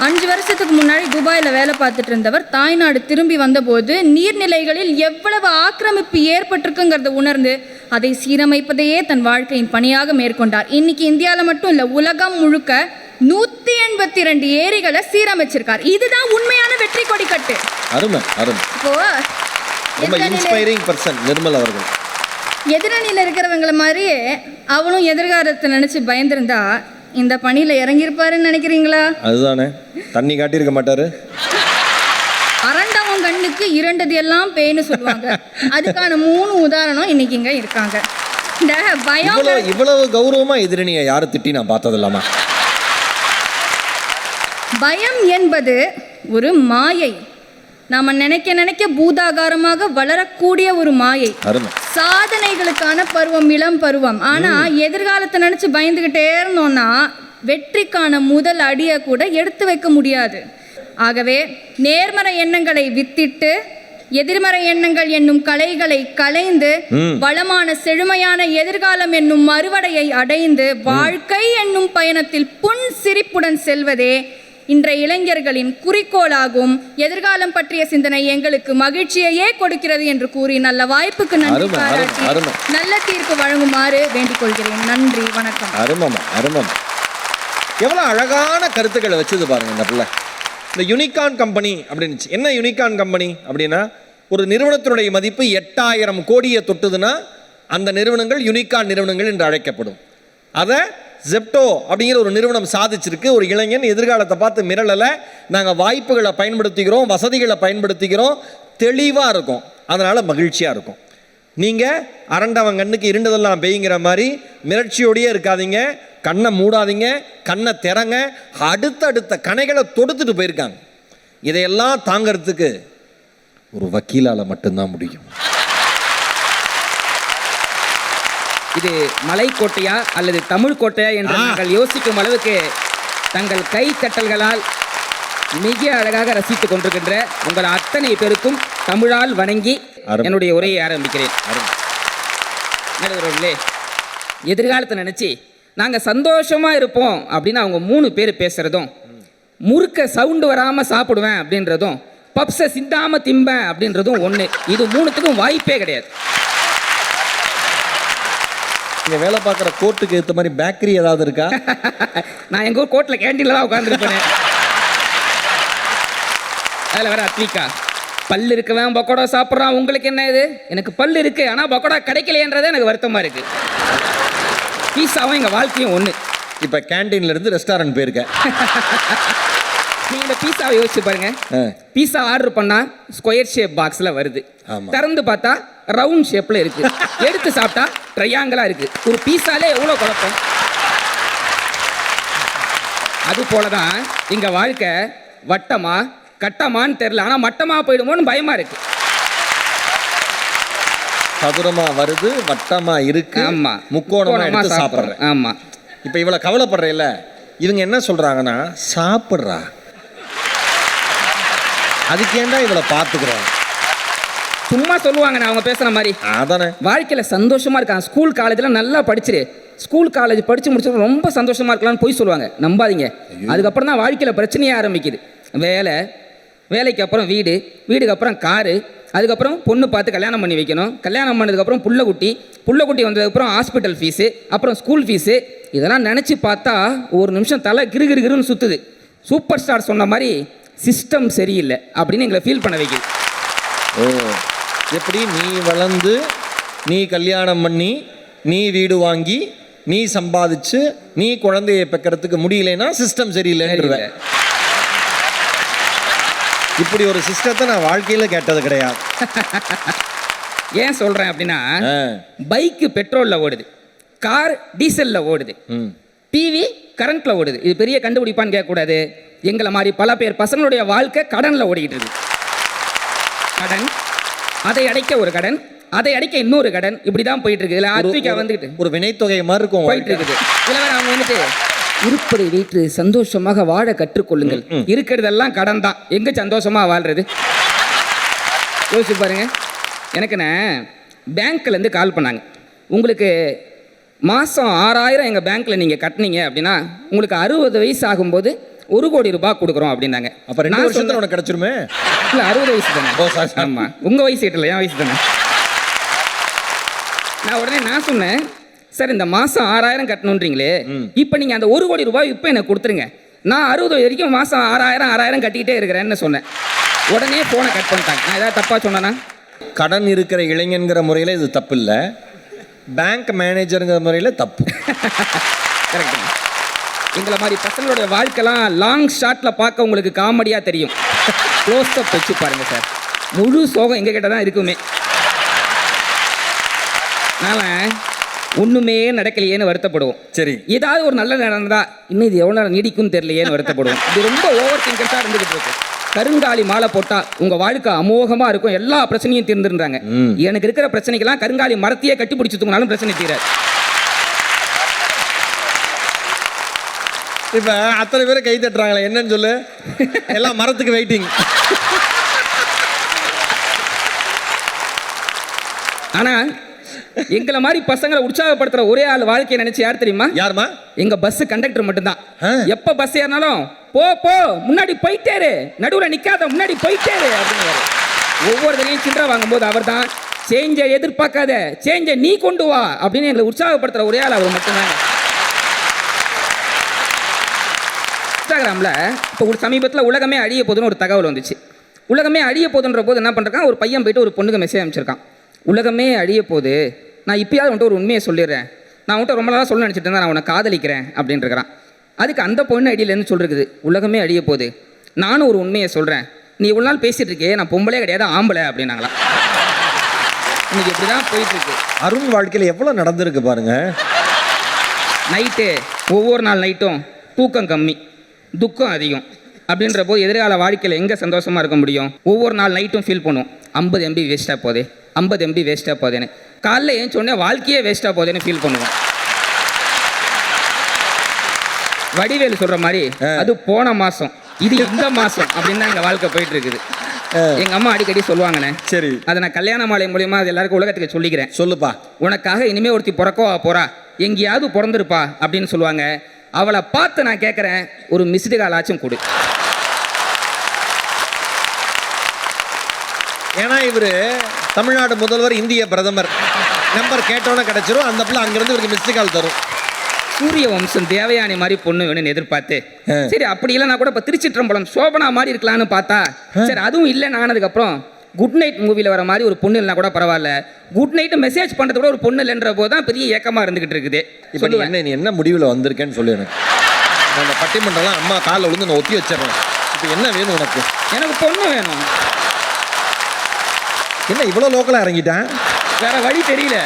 5 வருஷத்துக்கு முன்னாடி துபாயில் வேலை பார்த்துட்டு இருந்தவர் தாய்நாடு திரும்பி வந்தபோது நீர்நிலைகளில் எவ்வளவு ஆக்கிரமிப்பு ஏற்பட்டிருக்குங்கிறத உணர்ந்து அதை சீரமைப்பதையே தன் வாழ்க்கையின் பணியாக மேற்கொண்டார். இன்னைக்கு இந்தியாவில் மட்டும் இல்லை, உலகம் முழுக்க 182 ஏரிகளை சீரமைச்சிருக்கார். இதுதான் உண்மையான வெற்றி கொடிக்கட்டு.
அருமை அருமை.
இப்போ
ரொம்ப இன்ஸ்பைரிங் பர்சன் நிர்மல் அவர்கள்.
எதிரணியில் இருக்கிறவங்கள மாதிரியே அவனும் எதிர்காலத்தை நினைச்சு பயந்திருந்தா இந்த பணியில இறங்கியிருப்பாருன்னு நினைக்கிறீங்களா?
அதுதானே, தண்ணி காட்டியிருக்க மாட்டாரு.
அரண்டவன் கண்ணுக்கு இரண்டது எல்லாம் பேன்னு சொல்லுவாங்க. அதுக்கான 3 உதாரணம் இன்னைக்கு இங்க இருக்காங்க. இந்த பயம்
இவ்வளவு கௌரவமா எதிரணியை யாரு திட்டி நான் பார்த்தது இல்லாமா?
பயம் என்பது ஒரு மாயை. நாம நினைக்க பூதாகாரமாக வளரக்கூடிய ஒரு மாயை. சாதனைகளுக்கான பருவம் இளம் பருவம். ஆனா எதிர்காலத்தை நினைச்சு பயந்துகிட்டே இருந்தோம்னா வெற்றிக்கான முதல் அடியை கூட எடுத்து வைக்க முடியாது. ஆகவே நேர்மறை எண்ணங்களை வித்திட்டு எதிர்மறை எண்ணங்கள் என்னும் கலைகளை களைந்து வளமான செழுமையான எதிர்காலம் என்னும் அறுவடையை அடைந்து வாழ்க்கை என்னும் பயணத்தில் புன் சிரிப்புடன் செல்வதே இன்றைய இளைஞர்களின் குறிக்கோளாகும். எதிர்காலம் பற்றிய சிந்தனை எங்களுக்கு மகிழ்ச்சியையே கொடுக்கிறது என்று கூறி நல்ல வாய்ப்புக்கு நன்றி பாராட்டி நல்ல தீர்ப்பு வழங்குமாறு வேண்டிக் கொள்கிறேன். நன்றி, வணக்கம்.
எவ்வளவு அழகான கருத்துக்களை வச்சது பாருங்க இந்த பிள்ளை. இந்த யூனிகார்ன் கம்பெனி அப்படின்னு என்ன? யூனிகார்ன் கம்பெனி அப்படின்னா ஒரு நிறுவனத்தினுடைய மதிப்பு 8000 கோடியை தொட்டுதுன்னா அந்த நிறுவனங்கள் யூனிகார்ன் நிறுவனங்கள் என்று அழைக்கப்படும். அதை ஜெப்டோ அப்படிங்கிற ஒரு நிறுவனம் சாதிச்சிருக்கு. ஒரு இளைஞன் எதிர்காலத்தை பார்த்து மிரளலை, நாங்கள் வாய்ப்புகளை பயன்படுத்திக்கிறோம், வசதிகளை பயன்படுத்திக்கிறோம், தெளிவாக இருக்கும், அதனால் மகிழ்ச்சியாக இருக்கும். நீங்கள் அரண்டவன் கண்ணுக்கு இருண்டதெல்லாம் பெய்யுங்கிற மாதிரி மிரட்சியோடையே இருக்காதீங்க, கண்ணை மூடாதீங்க, கண்ணை திறங்க. அடுத்தடுத்த கணைகளை தொடுத்துட்டு போயிருக்காங்க. இதையெல்லாம் தாங்கிறதுக்கு ஒரு வக்கீலால் மட்டும்தான் முடியும்.
இது மலைக்கோட்டையா அல்லது தமிழ் கோட்டையா என்று நாங்கள் யோசிக்கும் அளவுக்கு தங்கள் கை தட்டல்களால் மிக அழகாக ரசித்துக் கொண்டிருக்கின்ற உங்கள் அத்தனை பேருக்கும் தமிழால் வணங்கி என்னுடைய உரையை ஆரம்பிக்கிறேன். நடுவர்களே, எதிர்காலத்தை நினச்சி நாங்கள் சந்தோஷமாக இருப்போம் அப்படின்னு அவங்க 3 பேர் பேசுகிறதும், முறுக்க சவுண்டு வராமல் சாப்பிடுவேன் அப்படின்றதும், பப்ஸை சிந்தாமல் திம்பேன் அப்படின்றதும் ஒன்று. இது 3த்துக்கும் வாய்ப்பே கிடையாது.
நீங்கள் வேலை பார்க்குற கோர்ட்டுக்கு ஏற்ற மாதிரி பேக்கரி ஏதாவது இருக்கா?
நான் எங்கள் ஊர் கோர்ட்டில் கேண்டீனில் தான் உட்காந்துருப்பேன். அதில் வேற அத்விகா, பல் இருக்கவன் பக்கோடா சாப்பிட்றான், உங்களுக்கு என்ன இது? எனக்கு பல் இருக்கு, ஆனால் பக்கோடா கிடைக்கலையன்றதே எனக்கு வருத்தமாக இருக்குது. பீஸாவும் எங்கள் வாழ்க்கையும் ஒன்று.
இப்போ கேண்டீன்ல இருந்து ரெஸ்டாரண்ட் போயிருக்கேன்.
நீங்கள் இந்த பீஸாவை யோசிச்சு பாருங்க. பீஸா ஆர்டர் பண்ணால் ஸ்கொயர் ஷேப் பாக்ஸில் வருது, திறந்து பார்த்தா ரவுண்ட் ஷேப்பில் இருக்குது, எடுத்து சாப்பிட்டா ட்ரையாங்கிளாக இருக்குது. ஒரு பீஸாலே எவ்வளோ குழப்பம். அது போல தான் எங்கள் வாழ்க்கை வட்டமா கட்டமான்னு தெரில, ஆனால் மட்டமாக போயிடுமோன்னு பயமாக இருக்குது.
சதுரமாக வருது, வட்டமாக இருக்கு, ஆமாம், முக்கோணமாக எடுத்து சாப்பிட்றேன்.
ஆமாம்.
இப்போ இவ்வளோ கவலைப்படுறேன்ல, இவங்க என்ன சொல்கிறாங்கன்னா சாப்பிட்றா, அதுக்கு ஏன்டா இவளை பார்த்துக்கிறோம்
சும்மா சொல்லுவாங்க. நான் அவங்க பேசுகிற மாதிரி
அதானே.
வாழ்க்கையில் சந்தோஷமாக இருக்கான், ஸ்கூல் காலேஜில் நல்லா படிச்சிரு, ஸ்கூல் காலேஜ் படித்து முடிச்சு ரொம்ப சந்தோஷமாக இருக்கலாம்னு போய் சொல்லுவாங்க. நம்பாதீங்க. அதுக்கப்புறம் தான் வாழ்க்கையில் பிரச்சனையே ஆரம்பிக்குது. வேலைக்கு அப்புறம் வீடு, வீடுக்கு அப்புறம் காரு, அதுக்கப்புறம் பொண்ணு பார்த்து கல்யாணம் பண்ணி வைக்கணும், கல்யாணம் பண்ணதுக்கப்புறம் புள்ள குட்டி வந்ததுக்கப்புறம் ஹாஸ்பிட்டல் ஃபீஸு, அப்புறம் ஸ்கூல் ஃபீஸு. இதெல்லாம் நினச்சி பார்த்தா ஒரு நிமிஷம் தலை கிருகிருன்னு சுற்றுது. சூப்பர் ஸ்டார் சொன்ன மாதிரி சிஸ்டம் சரியில்லை அப்படின்னு எங்களை ஃபீல் பண்ண வைக்குது.
ஓ, எப்படி நீ வளர்ந்து, நீ கல்யாணம் பண்ணி, நீ வீடு வாங்கி, நீ சம்பாதிச்சு, நீ குழந்தையை பெக்கிறதுக்கு முடியலைன்னா சிஸ்டம் சரியில்லைன்னு. இப்படி ஒரு சிஸ்டத்தை நான் வாழ்க்கையில் கேட்டது கிடையாது.
ஏன் சொல்கிறேன் அப்படின்னா, பைக்கு பெட்ரோலில் ஓடுது, கார் டீசலில் ஓடுது, டிவி கரண்ட்டில் ஓடுது. இது பெரிய கண்டுபிடிப்பான்னு கேட்கக்கூடாது. எங்களை மாதிரி பல பேர் பசங்களுடைய வாழ்க்கை கடனில் ஓடிக்கிட்டு இருக்கு. கடன், அதை அடைக்க ஒரு கடன், அதை அடைக்க இன்னொரு கடன், இப்படி தான் போயிட்டு இருக்கு. இதில் அத்விகா வந்துக்கிட்டு ஒரு வினைத்தொகை மாதிரி இருக்கும் போயிட்டு இருக்குது. இதில் வேறு அவங்க வந்துட்டு இருப்பதை வைத்து சந்தோஷமாக வாழ கற்றுக்கொள்ளுங்கள். இருக்கிறதெல்லாம் கடன் தான், எங்கே சந்தோஷமாக வாழ்றது? யோசிச்சு பாருங்க. எனக்குண்ணே பேங்க்லேருந்து கால் பண்ணாங்க, உங்களுக்கு மாதம் 6000 எங்கள் பேங்க்கில் நீங்கள் கட்டினீங்க அப்படின்னா உங்களுக்கு 60 வயசு ஆகும்போது 1 கோடி ரூபாய் கொடுக்குறோம் அப்படின்னாங்க.
அப்ப 2 வருஷத்துல உனக்கு கிடைச்சிருமே.
இல்லை 60 வயசு தானே.
ஓ சார்.
ஆமாம், உங்கள் வயசு கிட்டல, என் வயசு தானே. நான் சொன்னேன், சார் இந்த மாதம் 6000 கட்டணுன்றீங்களே, இப்போ நீங்கள் அந்த 1 கோடி ரூபாய் இப்போ எனக்கு கொடுத்துருங்க, நான் 60 வரைக்கும் மாதம் 6000 கட்டிக்கிட்டே இருக்கிறேன்னு சொன்னேன். உடனே ஃபோனை கட் பண்ணிட்டாங்க. நான் ஏதாவது தப்பாக சொன்னேன்னா?
கடன் இருக்கிற இளைஞன்கிற முறையில் இது தப்பு இல்லை, பேங்க் மேனேஜருங்கிற முறையில் தப்பு.
கரெக்டுங்க. எங்களை மாதிரி பசங்களோட வாழ்க்கைலாம் லாங் ஷாட்டில் பார்க்க உங்களுக்கு காமெடியாக தெரியும். க்ளோஸ் அப் வச்சு பாருங்க சார், முழு சோகம் எங்கள் கிட்ட தான் இருக்குமே. நான் ஒன்றுமே நடக்கலையேன்னு வருத்தப்படுவோம்.
சரி,
ஏதாவது ஒரு நல்ல நடந்தா இன்னும் இது எவ்வளோ நேரம் நீடிக்கும்னு தெரியலையேன்னு வருத்தப்படுவோம். இது ரொம்ப ஓவர் திங்கர்ஸாக இருந்துகிட்டு இருக்கு. கருங்காலி மாலை போட்டால் உங்கள் வாழ்க்கை அமோகமாக இருக்கும், எல்லா பிரச்சனையும் தீர்ந்துருந்தாங்க. எனக்கு இருக்கிற பிரச்சனைக்கெல்லாம் கருங்காலி மரத்தையே கட்டி பிடிச்சி தூங்கினாலும் பிரச்சனை தீராது.
இப்போ அத்தனை பேரை கை தட்டுறாங்களே, என்னன்னு சொல்லு. எல்லாம் மரத்துக்கு வெயிட்டிங்.
ஆனால் எங்களை மாதிரி பசங்களை உற்சாகப்படுத்துற ஒரே ஆள் வாழ்க்கையை நினைச்சு யார் தெரியுமா?
யாருமா?
எங்க பஸ் கண்டக்டர் மட்டும்தான். எப்ப பஸ் ஏறினாலும் போ போ முன்னாடி போயிட்டேரு, நடுவில் நிக்காத முன்னாடி போயிட்டேரு அப்படின்னு. ஒவ்வொரு தடையும் சில்லறை வாங்கும்போது அவர் தான் சேஞ்சை எதிர்பார்க்காத, சேஞ்சை நீ கொண்டு வா அப்படின்னு எங்களை உற்சாகப்படுத்துற ஒரே ஆள் அவர் மட்டும்தான். இன்ஸ்டாகிராமில் இப்போ ஒரு சமீபத்தில் உலகமே அழிய போதுன்னு ஒரு தகவல் வந்துச்சு. உலகமே அழிய போதுன்ற போது என்ன பண்ணுறான், ஒரு பையன் போயிட்டு ஒரு பொண்ணுக்கு மெசேஜ் அனுப்பிச்சிருக்கான். உலகமே அழிய போகுது, நான் இப்பயாவது வந்துட்டு ஒரு உண்மையை சொல்லிடுறேன், நான் வந்துட்டு ரொம்ப நாளாக சொல்ல நினச்சிட்டு இருந்தேன், நான் உன்னை காதலிக்கிறேன் அப்படின்னு இருக்கிறான். அதுக்கு அந்த பொண்ணு ஐடியிலேருந்து சொல்லிருக்குது, உலகமே அழிய போகுது, நானும் ஒரு உண்மையை சொல்கிறேன், நீ இவ்வளோ நாள் பேசிகிட்டு இருக்கே, நான் பொம்பளே கிடையாது ஆம்பளை அப்படின்னாங்களா. இன்னைக்கு இப்படி தான் போயிட்டுருக்கு.
அருண் வாழ்க்கையில் எவ்வளோ நடந்திருக்கு பாருங்க.
நைட்டு ஒவ்வொரு நாள் நைட்டும் தூக்கம் கம்மி, துக்கம் அதிகம் அப்படின்ற போது எதிர்கால வாழ்க்கையில் எங்கே சந்தோஷமாக இருக்க முடியும்? ஒவ்வொரு நாள் நைட்டும் ஃபீல் பண்ணுவோம், 50 MB வேஸ்ட்டாக போதே, 50 MB வேஸ்ட்டாக போதேன்னு. காலைல ஏன் சொன்னேன் வாழ்க்கையே வேஸ்ட்டாக போதேன்னு ஃபீல் பண்ணுவோம். வடிவேலு சொல்கிற மாதிரி அது போன மாதம், இது இந்த மாதம் அப்படின்னு தான் எங்கள் வாழ்க்கை போயிட்டு இருக்குது. எங்கள் அம்மா அடிக்கடி சொல்லுவாங்கண்ணே. சரி, அதை நான் கல்யாண மாலை மூலியமாக அது எல்லாருக்கும் உலகத்துக்கு சொல்லிக்கிறேன். சொல்லுப்பா. உனக்காக இனிமேல் ஒருத்தி பிறக்கவா போகிறா, எங்கேயாவது பிறந்திருப்பா அப்படின்னு சொல்லுவாங்க. அவளை பார்த்து நான் கேட்குறேன், ஒரு மிஸ்டு கால் ஆச்சும் கொடு.
ஏன்னா இவர் தமிழ்நாடு முதல்வர், இந்திய பிரதமர், நம்பர் கேட்டோன்னே கிடைச்சிரும். அந்த பிள்ளை அங்கிருந்து இவருக்கு மிஸ்டு கால் தரும்.
சூரிய வம்சம் தேவயானி மாதிரி பொண்ணு வேணும்னு எதிர்பார்த்து, சரி அப்படி இல்லைனா கூட இப்போ திருச்சிற்றம்பலம் சோபனா மாதிரி இருக்கலான்னு பார்த்தா, சரி அதுவும் இல்லைன்னு ஆனதுக்கப்புறம் குட் நைட் மூவியில் வர மாதிரி ஒரு பொண்ணு இல்லைனா கூட பரவாயில்ல, குட் நைட்டு மெசேஜ் பண்ணுறது கூட ஒரு பொண்ணு இல்லைன்ற போது தான் பெரிய ஏக்கமாக இருந்துகிட்டு இருக்குது.
இப்போ நீ என்ன முடிவில் வந்திருக்கேன்னு சொல்லு எனக்கு. அந்த பட்டிமன்றம்லாம் அம்மா காலில் விழுந்து நான் ஒத்தி வச்சிடறேன். இப்போ என்ன வேணும் உனக்கு?
எனக்கு பொண்ணு வேணும்.
என்ன இவ்வளோ லோக்கலாக இறங்கிட்டேன்?
வேற வழி தெரியல.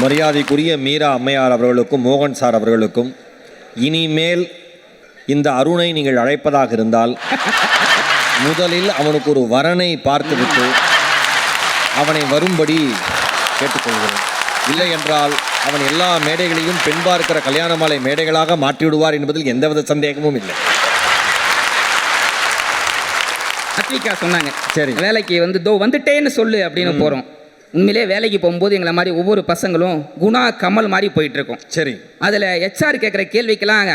மரியாதைக்குரிய மீரா அம்மையார் அவர்களுக்கும் மோகன் சார் அவர்களுக்கும் இனிமேல் இந்த அருணை நீங்கள் அழைப்பதாக இருந்தால் முதலில் அவனுக்கு ஒரு வரனை பார்த்துவிட்டு அவனை வரும்படி கேட்டுக்கொள்கிறேன். இல்லை என்றால் அவன் எல்லா மேடைகளையும் பெண் பார்க்கிற கல்யாண மாலை மேடைகளாக மாற்றிவிடுவார் என்பதில் எந்தவித சந்தேகமும் இல்லை.
அத்விகா சொன்னாங்க,
சரி
வேலைக்கு வந்துட்டேன்னு சொல்லு அப்படின்னு போகிறோம். உண்மையிலே வேலைக்கு போகும்போது எங்களை மாதிரி ஒவ்வொரு பசங்களும் குணா கமல் மாதிரி போயிட்டு இருக்கோம். சரி, அதில் ஹெச்ஆர் கேட்குற கேள்விக்கெல்லாம்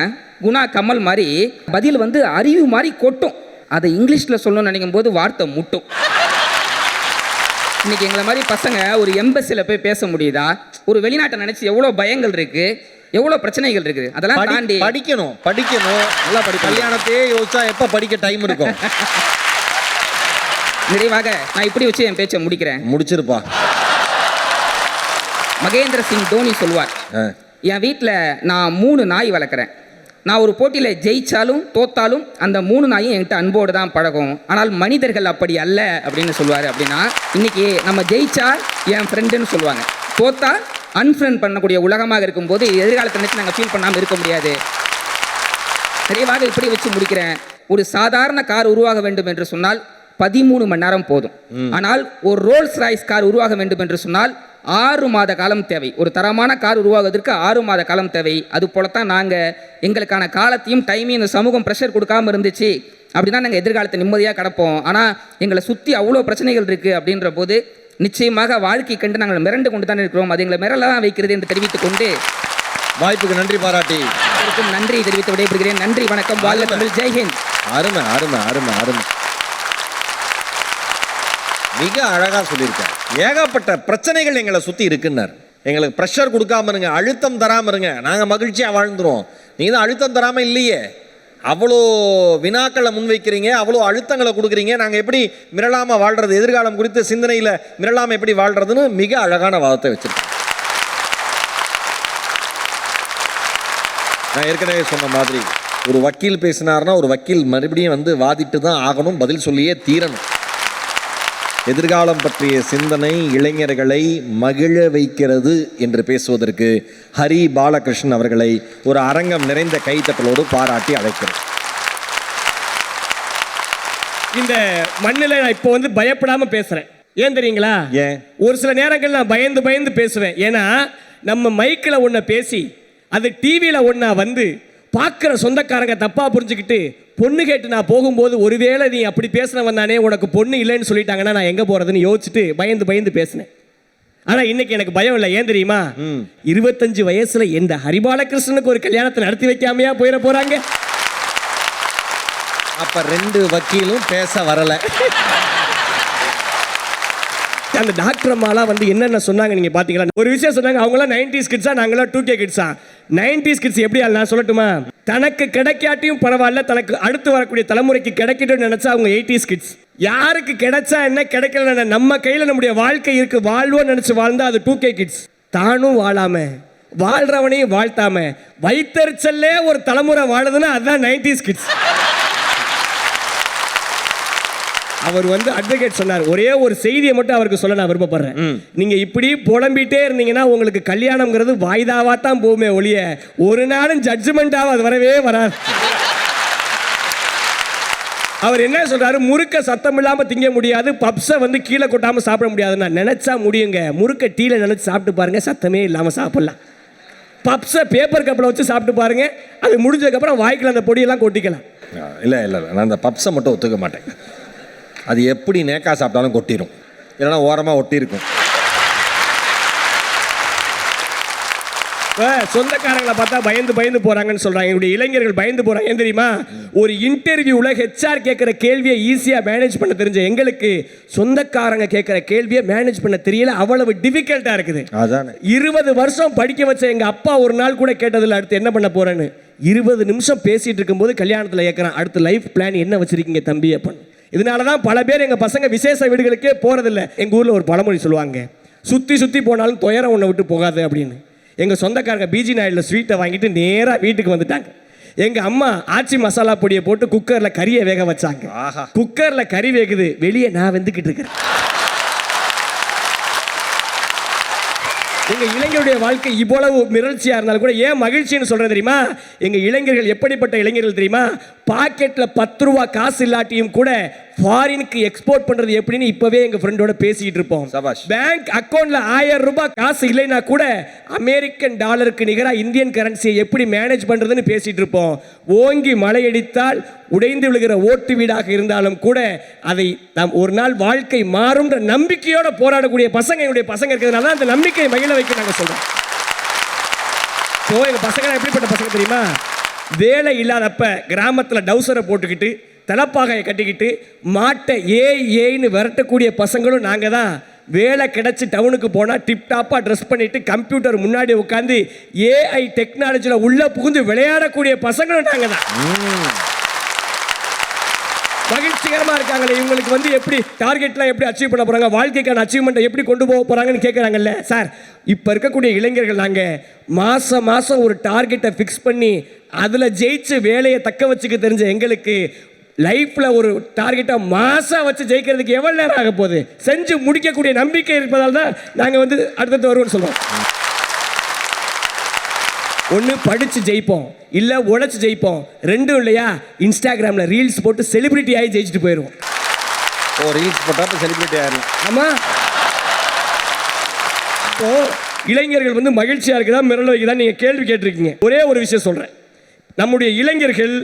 குணா கமல் மாதிரி பதில் அறிவு மாதிரி கொட்டும். அதை இங்கிலீஷில் சொல்லணும்னு நினைக்கும் போது வார்த்தை முட்டும். இன்னைக்கு எங்களை மாதிரி பசங்க ஒரு எம்பசியில் போய் பேச முடியுதா? ஒரு வெளிநாட்டை நினச்சி எவ்வளோ பயங்கள் இருக்குது, எவ்வளோ பிரச்சனைகள் இருக்குது. அதெல்லாம் தாண்டி
படிக்கணும் நல்லா கல்யாணத்தையே யோசிச்சா எப்போ படிக்க டைம் இருக்கும்?
நிறைவாக நான் இப்படி வச்சு என் பேச்சை முடிக்கிறேன்.
முடிச்சிருப்பா.
மகேந்திர சிங் தோனி சொல்வார், என் வீட்டில் நான் 3 நாய் வளர்க்குறேன். நான் ஒரு போட்டியில் ஜெயிச்சாலும் தோத்தாலும் அந்த 3 நாயும் என்கிட்ட அன்போடு தான் பழகும். ஆனால் மனிதர்கள் அப்படி அல்ல அப்படின்னு சொல்லுவார். அப்படின்னா இன்னைக்கு நம்ம ஜெயிச்சா என் ஃப்ரெண்டுன்னு சொல்லுவாங்க, தோத்தா அன்ஃப்ரெண்ட் பண்ணக்கூடிய உலகமாக இருக்கும்போது எதிர்காலத்தை நினைச்சு நாங்கள் ஃபீல் பண்ணாமல் இருக்க முடியாது. நிறைவாக இப்படி வச்சு முடிக்கிறேன். ஒரு சாதாரண கார் உருவாக வேண்டும் என்று சொன்னால் 13 மணி நேரம் போதும். ஆனால் ஒரு ரோல்ஸ் ராய்ஸ் கார் உருவாக வேண்டும் என்று சொன்னால் 6 மாத காலம் தேவை. ஒரு தரமான கார் உருவாகுவதற்கு 6 மாத காலம் தேவை. அது போலத்தான் நாங்கள் எங்களுக்கான காலத்தையும் டைமையும் இந்த சமூகம் ப்ரெஷர் கொடுக்காமல் இருந்துச்சு அப்படின்னா நாங்கள் எதிர்காலத்தை நிம்மதியாக கிடப்போம். ஆனால் எங்களை சுற்றி அவ்வளோ பிரச்சனைகள் இருக்குது அப்படின்ற போது நிச்சயமாக வாழ்க்கை கண்டு நாங்கள் மிரண்டு கொண்டு தான் இருக்கிறோம். அது எங்களை மிரளதான் வைக்கிறது என்று தெரிவித்துக் கொண்டு
வாய்ப்புக்கு நன்றி பாராட்டி
நன்றி தெரிவித்து விடைபெறுகிறேன். நன்றி, வணக்கம், வாழ்க தமிழ், ஜெய்ஹிந்த்.
அருமை அருமை அருமை அருமை. மிக அழகா சொல்லியிருக்காரு. ஏகப்பட்ட பிரச்சனைகள் எங்களை சுத்தி இருக்குன்னார். எங்களுக்கு ப்ரெஷர் கொடுக்காம இருங்க, அழுத்தம் தராம இருங்க, நாங்க மகிழ்ச்சியா வாழ்ந்துருவோம். நீங்க தான் அழுத்தம் தராம இல்லையே, அவ்வளோ வினாக்களை முன்வைக்கிறீங்க, அவ்வளோ அழுத்தங்களை கொடுக்குறீங்க. நாங்கள் எப்படி மிரளாம வாழ்றது, எதிர்காலம் குறித்து சிந்தனையில் மிரளாம எப்படி வாழ்றதுன்னு மிக அழகான வாதத்தை வச்சிருக்கேன். நான் ஏற்கனவே சொன்ன மாதிரி ஒரு வக்கீல் பேசினார்னா ஒரு வக்கீல் மறுபடியும் வந்து வாதிட்டு தான் ஆகணும், பதில் சொல்லியே தீரணும். எதிர்காலம் பற்றிய சிந்தனை இளைஞர்களை மகிழ வைக்கிறது என்று பேசுவதற்கு ஹரி பாலகிருஷ்ணன் அவர்களை ஒரு அரங்கம் நிறைந்த கைத்தட்டலோடு பாராட்டி அழைக்கிறேன்.
இந்த மண்ணில் நான் இப்போ வந்து பயப்படாம பேசுறேன். ஏன் தெரியுங்களா?
ஏன்?
ஒரு சில நேரங்கள் நான் பயந்து பயந்து பேசுவேன். ஏன்னா நம்ம மைக்கில் ஒன்றை பேசி அது டிவியில் ஒன்றா வந்து பார்க்குற சொந்தக்காரங்க தப்பாக புரிஞ்சுக்கிட்டு பொண்ணு கேட்டு நான் போகும்போது ஒருவேளை நீ அப்படி பேசினவன் தானே உனக்கு பொண்ணு இல்லைன்னு சொல்லிட்டாங்கன்னா நான் எங்கே போகிறதுன்னு யோசிச்சுட்டு பயந்து பயந்து பேசினேன். ஆனால் இன்னைக்கு எனக்கு பயம் இல்லை. ஏன் தெரியுமா? 25 வயசுல எந்த ஹரிபாலகிருஷ்ணனுக்கு ஒரு கல்யாணத்தை நடத்தி வைக்காமையா போயிட போறாங்க.
அப்ப 2 வக்கீலும் பேச வரல.
அந்த டாக்டர் அம்மாலாம் வந்து என்னென்ன சொன்னாங்க நீங்க பாத்தீங்களா? ஒரு விஷயம் சொன்னாங்க, அவங்களாம் 90s கிட்ஸா, நாங்களாம் 2K கிட்ஸா. 90s கிட்ஸ் எப்படி நான் சொல்லட்டுமா? தனக்கு கிடைக்காட்டியும் பரவாயில்ல, தனக்கு அடுத்து வரக்கூடிய தலைமுறைக்கு கிடைக்கட்டும் நினைச்சா அவங்க 80s கிட்ஸ். யாருக்கு கிடைச்சா என்ன, கிடைக்கல நம்ம கையில நம்முடைய வாழ்க்கை இருக்கு, வாழ்வோம் நினைச்சு வாழ்ந்தா அது 2K கிட்ஸ். தானும் வாழாம வாழ்றவனையும் வாழ்த்தாம வைத்தறிச்சல்லே ஒரு தலைமுறை வாழுதுன்னா அதுதான் 90s கிட்ஸ். அவர் வந்து அட்வொகேட் சொன்னார், ஒரே ஒரு செய்தியை மட்டும் அவருக்கு சொல்ல நான் விருப்பப்படுறேன். நீங்க இப்படி புலம்பிட்டே இருந்தீங்கன்னா உங்களுக்கு கல்யாணம்ங்கிறது வாய்தாவா தான் போகுமே ஒழிய ஒரு நாளும் ஜட்ஜ்மெண்டாவா அது வரவே வராது. அவர் என்ன சொல்றாரு, முறுக்க சத்தம் இல்லாம திங்க முடியாது, பப்ஸை வந்து கீழே கொட்டாம சாப்பிட முடியாதுன்னா நினைச்சா முடியுங்க. முறுக்க டீல நினைச்சு சாப்பிட்டு பாருங்க, சத்தமே இல்லாம சாப்பிடலாம். பப்ஸை பேப்பர் கப்பில் வச்சு சாப்பிட்டு பாருங்க, அது முடிஞ்சதுக்கப்புறம் வாய்க்கில் அந்த பொடியெல்லாம் கொட்டிக்கலாம்.
இல்லை இல்லை, நான் அந்த பப்ஸை மட்டும் ஒத்துக்க மாட்டேன். அது எப்படி நேக்கா சாப்பிட்டாலும் கொட்டிடும், இல்லைன்னா ஓரமாக ஒட்டியிருக்கும்.
சொந்தக்காரங்களை பார்த்தா பயந்து பயந்து போறாங்கன்னு சொல்றாங்க. என்னுடைய இளைஞர்கள் பயந்து போறாங்க. ஏன் தெரியுமா? ஒரு இன்டர்வியூல ஹெச்ஆர் கேட்கிற கேள்வியை ஈஸியா மேனேஜ் பண்ண தெரிஞ்ச எங்களுக்கு சொந்தக்காரங்க கேட்கிற கேள்வியை மேனேஜ் பண்ண தெரியல, அவ்வளவு டிஃபிகல்ட்டா இருக்குது. 20 வருஷம் படிக்க வச்ச எங்க அப்பா ஒரு நாள் கூட கேட்டதில்லை அடுத்து என்ன பண்ண போறேன்னு. 20 நிமிஷம் பேசிட்டு இருக்கும்போது கல்யாணத்தில் கேட்கறான், அடுத்து லைஃப் பிளான் என்ன வச்சிருக்கீங்க தம்பி அப்படின்னு. இதனால தான் பல பேர் எங்க பசங்க விசேஷ வீடுகளுக்கே போறதில்லை. எங்க ஊர்ல ஒரு பழமொழி சொல்லுவாங்க, சுத்தி சுத்தி போனாலும் துயரம் ஒன்றை விட்டு போகாது அப்படின்னு. எங்க சொந்தக்காரங்க பிஜி நாயுடுல ஸ்வீட்டை வாங்கிட்டு நேரா வீட்டுக்கு வந்துட்டாங்க. எங்க அம்மா ஆச்சி மசாலா பொடியை போட்டு குக்கர்ல கறியை வேக வச்சாங்க. குக்கர்ல கறி வேகுது, வெளியே நான் வெந்துக்கிட்டு இருக்கிறேன். எங்க இளைஞருடைய வாழ்க்கை இவ்வளவு மிரட்சியா இருந்தாலும் கூட ஏன் மகிழ்ச்சின்னு சொல்றது தெரியுமா? எங்க இளைஞர்கள் எப்படிப்பட்ட இளைஞர்கள் தெரியுமா? பாக்கெட்ல 10 ரூபா காசு இல்லாட்டியும் கூட ஃபாரினுக்கு எக்ஸ்போர்ட் பண்றது எப்படின்னு இப்பவே எங்க ஃப்ரெண்டோட பேசிட்டு இருப்போம். பேங்க் அக்கவுண்ட்ல 1000 ரூபாய் காசு இல்லைன்னா கூட அமெரிக்கன் டாலருக்கு நிகரா இந்தியன் கரன்சியை எப்படி மேனேஜ் பண்றதுன்னு பேசிட்டு இருப்போம். ஓங்கி மழையடித்தால் உடைந்து விழுகிற ஓட்டு வீடாக இருந்தாலும் கூட அதை நாம் ஒரு நாள் வாழ்க்கை மாறும்ன்ற நம்பிக்கையோட போராடக்கூடிய பசங்க என்னுடைய பசங்க இருக்கிறதுனால அந்த நம்பிக்கை மகிழ வைக்க நாங்க சொல்றோம். எங்க பசங்க எப்படிப்பட்ட பசங்க தெரியுமா? வேலை இல்லாதப்ப கிராமத்தில் டவுசரை போட்டுக்கிட்டு தலப்பாகையை கட்டிக்கிட்டு மாட்டை ஏன்னு விரட்டக்கூடிய பசங்களும் நாங்கள் தான். வேலை கிடைச்சி டவுனுக்கு போனால் டிப்டாப்பாக ட்ரெஸ் பண்ணிட்டு கம்ப்யூட்டர் முன்னாடி உட்காந்து ஏஐ டெக்னாலஜியில் உள்ள புகுந்து விளையாடக்கூடிய பசங்களும் நாங்கள் தான். மகிழ்ச்சிகரமாக இருக்காங்களே, இவங்களுக்கு வந்து எப்படி டார்கெட்லாம் எப்படி அச்சீவ் பண்ண போகிறாங்க, வாழ்க்கைக்கான அச்சீவ்மெண்ட்டை எப்படி கொண்டு போக போகிறாங்கன்னு கேட்குறாங்கல்ல சார். இப்போ இருக்கக்கூடிய இளைஞர்கள் நாங்கள் மாதம் ஒரு டார்கெட்டை ஃபிக்ஸ் பண்ணி அதில் ஜெயிச்சு வேலையை தக்க வச்சுக்க தெரிஞ்ச எங்களுக்கு லைஃப்பில் ஒரு டார்கெட்டை மாதம் வச்சு ஜெயிக்கிறதுக்கு எவ்வளோ நேரம் ஆக போகுது, செஞ்சு முடிக்கக்கூடிய நம்பிக்கை இருப்பதால் தான் நாங்கள் வந்து அடுத்தடுத்து வருவோம்னு சொல்லுவோம். ஒன்று படித்து ஜெயிப்போம், இல்லை உழைச்சி ஜெயிப்போம். ரெண்டும் இல்லையா இன்ஸ்டாகிராமில் ரீல்ஸ் போட்டு செலிபிரிட்டி ஆகி ஜெயிச்சுட்டு போயிடுவோம்.
ரீல்ஸ் போட்டால் செலிபிரிட்டி ஆகிடலாம்.
ஆமாம். இப்போ இளைஞர்கள் வந்து மகிழ்ச்சியாக இருக்குதா மிரள வைக்குதா நீங்கள் கேள்வி கேட்டிருக்கீங்க. ஒரே ஒரு விஷயம் சொல்கிறேன், நம்முடைய இளைஞர்கள்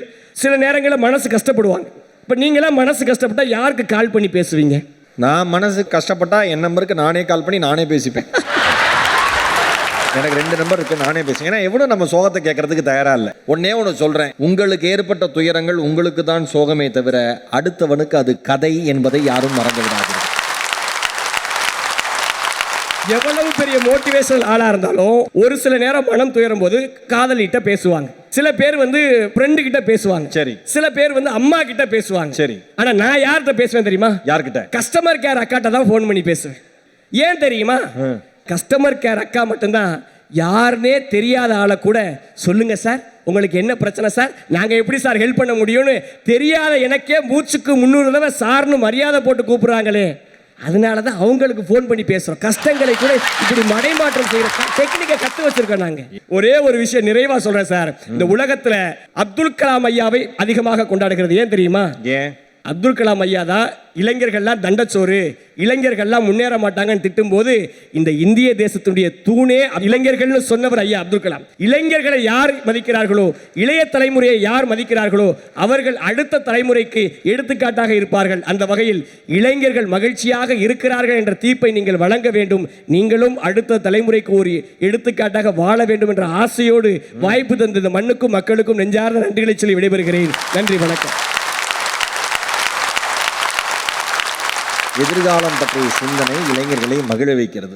சில நேரங்களில் மனசு கஷ்டப்படுவாங்க. இப்போ நீங்களாம் மனசு கஷ்டப்பட்டால் யாருக்கு கால் பண்ணி பேசுவீங்க?
நான் மனசு கஷ்டப்பட்டா என் நம்பருக்கு நானே கால் பண்ணி நானே பேசிப்பேன். எனக்கு 2 நம்பர் இருக்கு, நானே பேசுவேன். ஏன்னா எவ்வளோ நம்ம சோகத்தை கேட்கறதுக்கு தயாரா இல்லை. ஒன்னே ஒன்று சொல்றேன், உங்களுக்கு ஏற்பட்ட துயரங்கள் உங்களுக்கு தான் சோகமே தவிர அடுத்தவனுக்கு அது கதை என்பதை யாரும் மறந்து விடாது.
எவ்வளவு பெரிய மோட்டிவேஷனல் ஆளா இருந்தாலும் ஒரு சில நேரம் மனம் துயரும் போது காதலிட்ட பேசுவாங்க, சில பேர் ஃப்ரெண்டு கிட்ட பேசுவாங்க,
சரி,
சில பேர் அம்மா கிட்ட பேசுவாங்க, சரி. ஆனா நான் யார்கிட்ட பேசுவேன் தெரியுமா?
யார்கிட்ட?
கஸ்டமர் கேர் அக்காட்ட தான் ஃபோன் பண்ணி பேசுவேன். ஏன் தெரியுமா? கஸ்டமர் கேர் அக்கா மட்டும்தான் யாருனே தெரியாத ஆளை கூட சொல்லுங்க சார், உங்களுக்கு என்ன பிரச்சனை சார், நாங்க எப்படி சார் ஹெல்ப் பண்ண முடியும்னு தெரியாத எனக்கே மூச்சுக்கு 300 தடவை சார்னு மரியாதை போட்டு கூப்பிடுறாங்களே, அதனால தான் அவங்களுக்கு ஃபோன் பண்ணி பேசுறோம். கஷ்டங்களை கூட இப்படி மடைமாற்றம் செய்யற டெக்னிக்கை கத்து வச்சிருக்கோம் நாங்க. ஒரே ஒரு விஷயம் நிறைவா சொல்றேன் சார், இந்த உலகத்துல அப்துல் கலாம் ஐயாவை அதிகமாக கொண்டாடுகிறது ஏன் தெரியுமா?
ஏன்?
அப்துல் கலாம் ஐயா தான் இளைஞர்கள்லாம் தண்டச்சோறு, இளைஞர்கள்லாம் முன்னேற மாட்டாங்கன்னு திட்டும் போது இந்த இந்திய தேசத்துடைய தூணே இளைஞர்கள்னு சொன்னவர் ஐயா அப்துல் கலாம். இளைஞர்களை யார் மதிக்கிறார்களோ, இளைய தலைமுறையை யார் மதிக்கிறார்களோ அவர்கள் அடுத்த தலைமுறைக்கு எடுத்துக்காட்டாக இருப்பார்கள். அந்த வகையில் இளைஞர்கள் மகிழ்ச்சியாக இருக்கிறார்கள் என்ற தீர்ப்பை நீங்கள் வழங்க வேண்டும். நீங்களும் அடுத்த தலைமுறைக்கு ஒரு எடுத்துக்காட்டாக வாழ வேண்டும் என்ற ஆசையோடு வாய்ப்பு தந்த இந்த மண்ணுக்கும் மக்களுக்கும் நெஞ்சார்ந்த நன்றிகளை சொல்லி விடைபெறுகிறேன். நன்றி, வணக்கம்.
எதிர்காலம் பற்றிய சிந்தனை இளைஞர்களை மகிழ வைக்கிறது.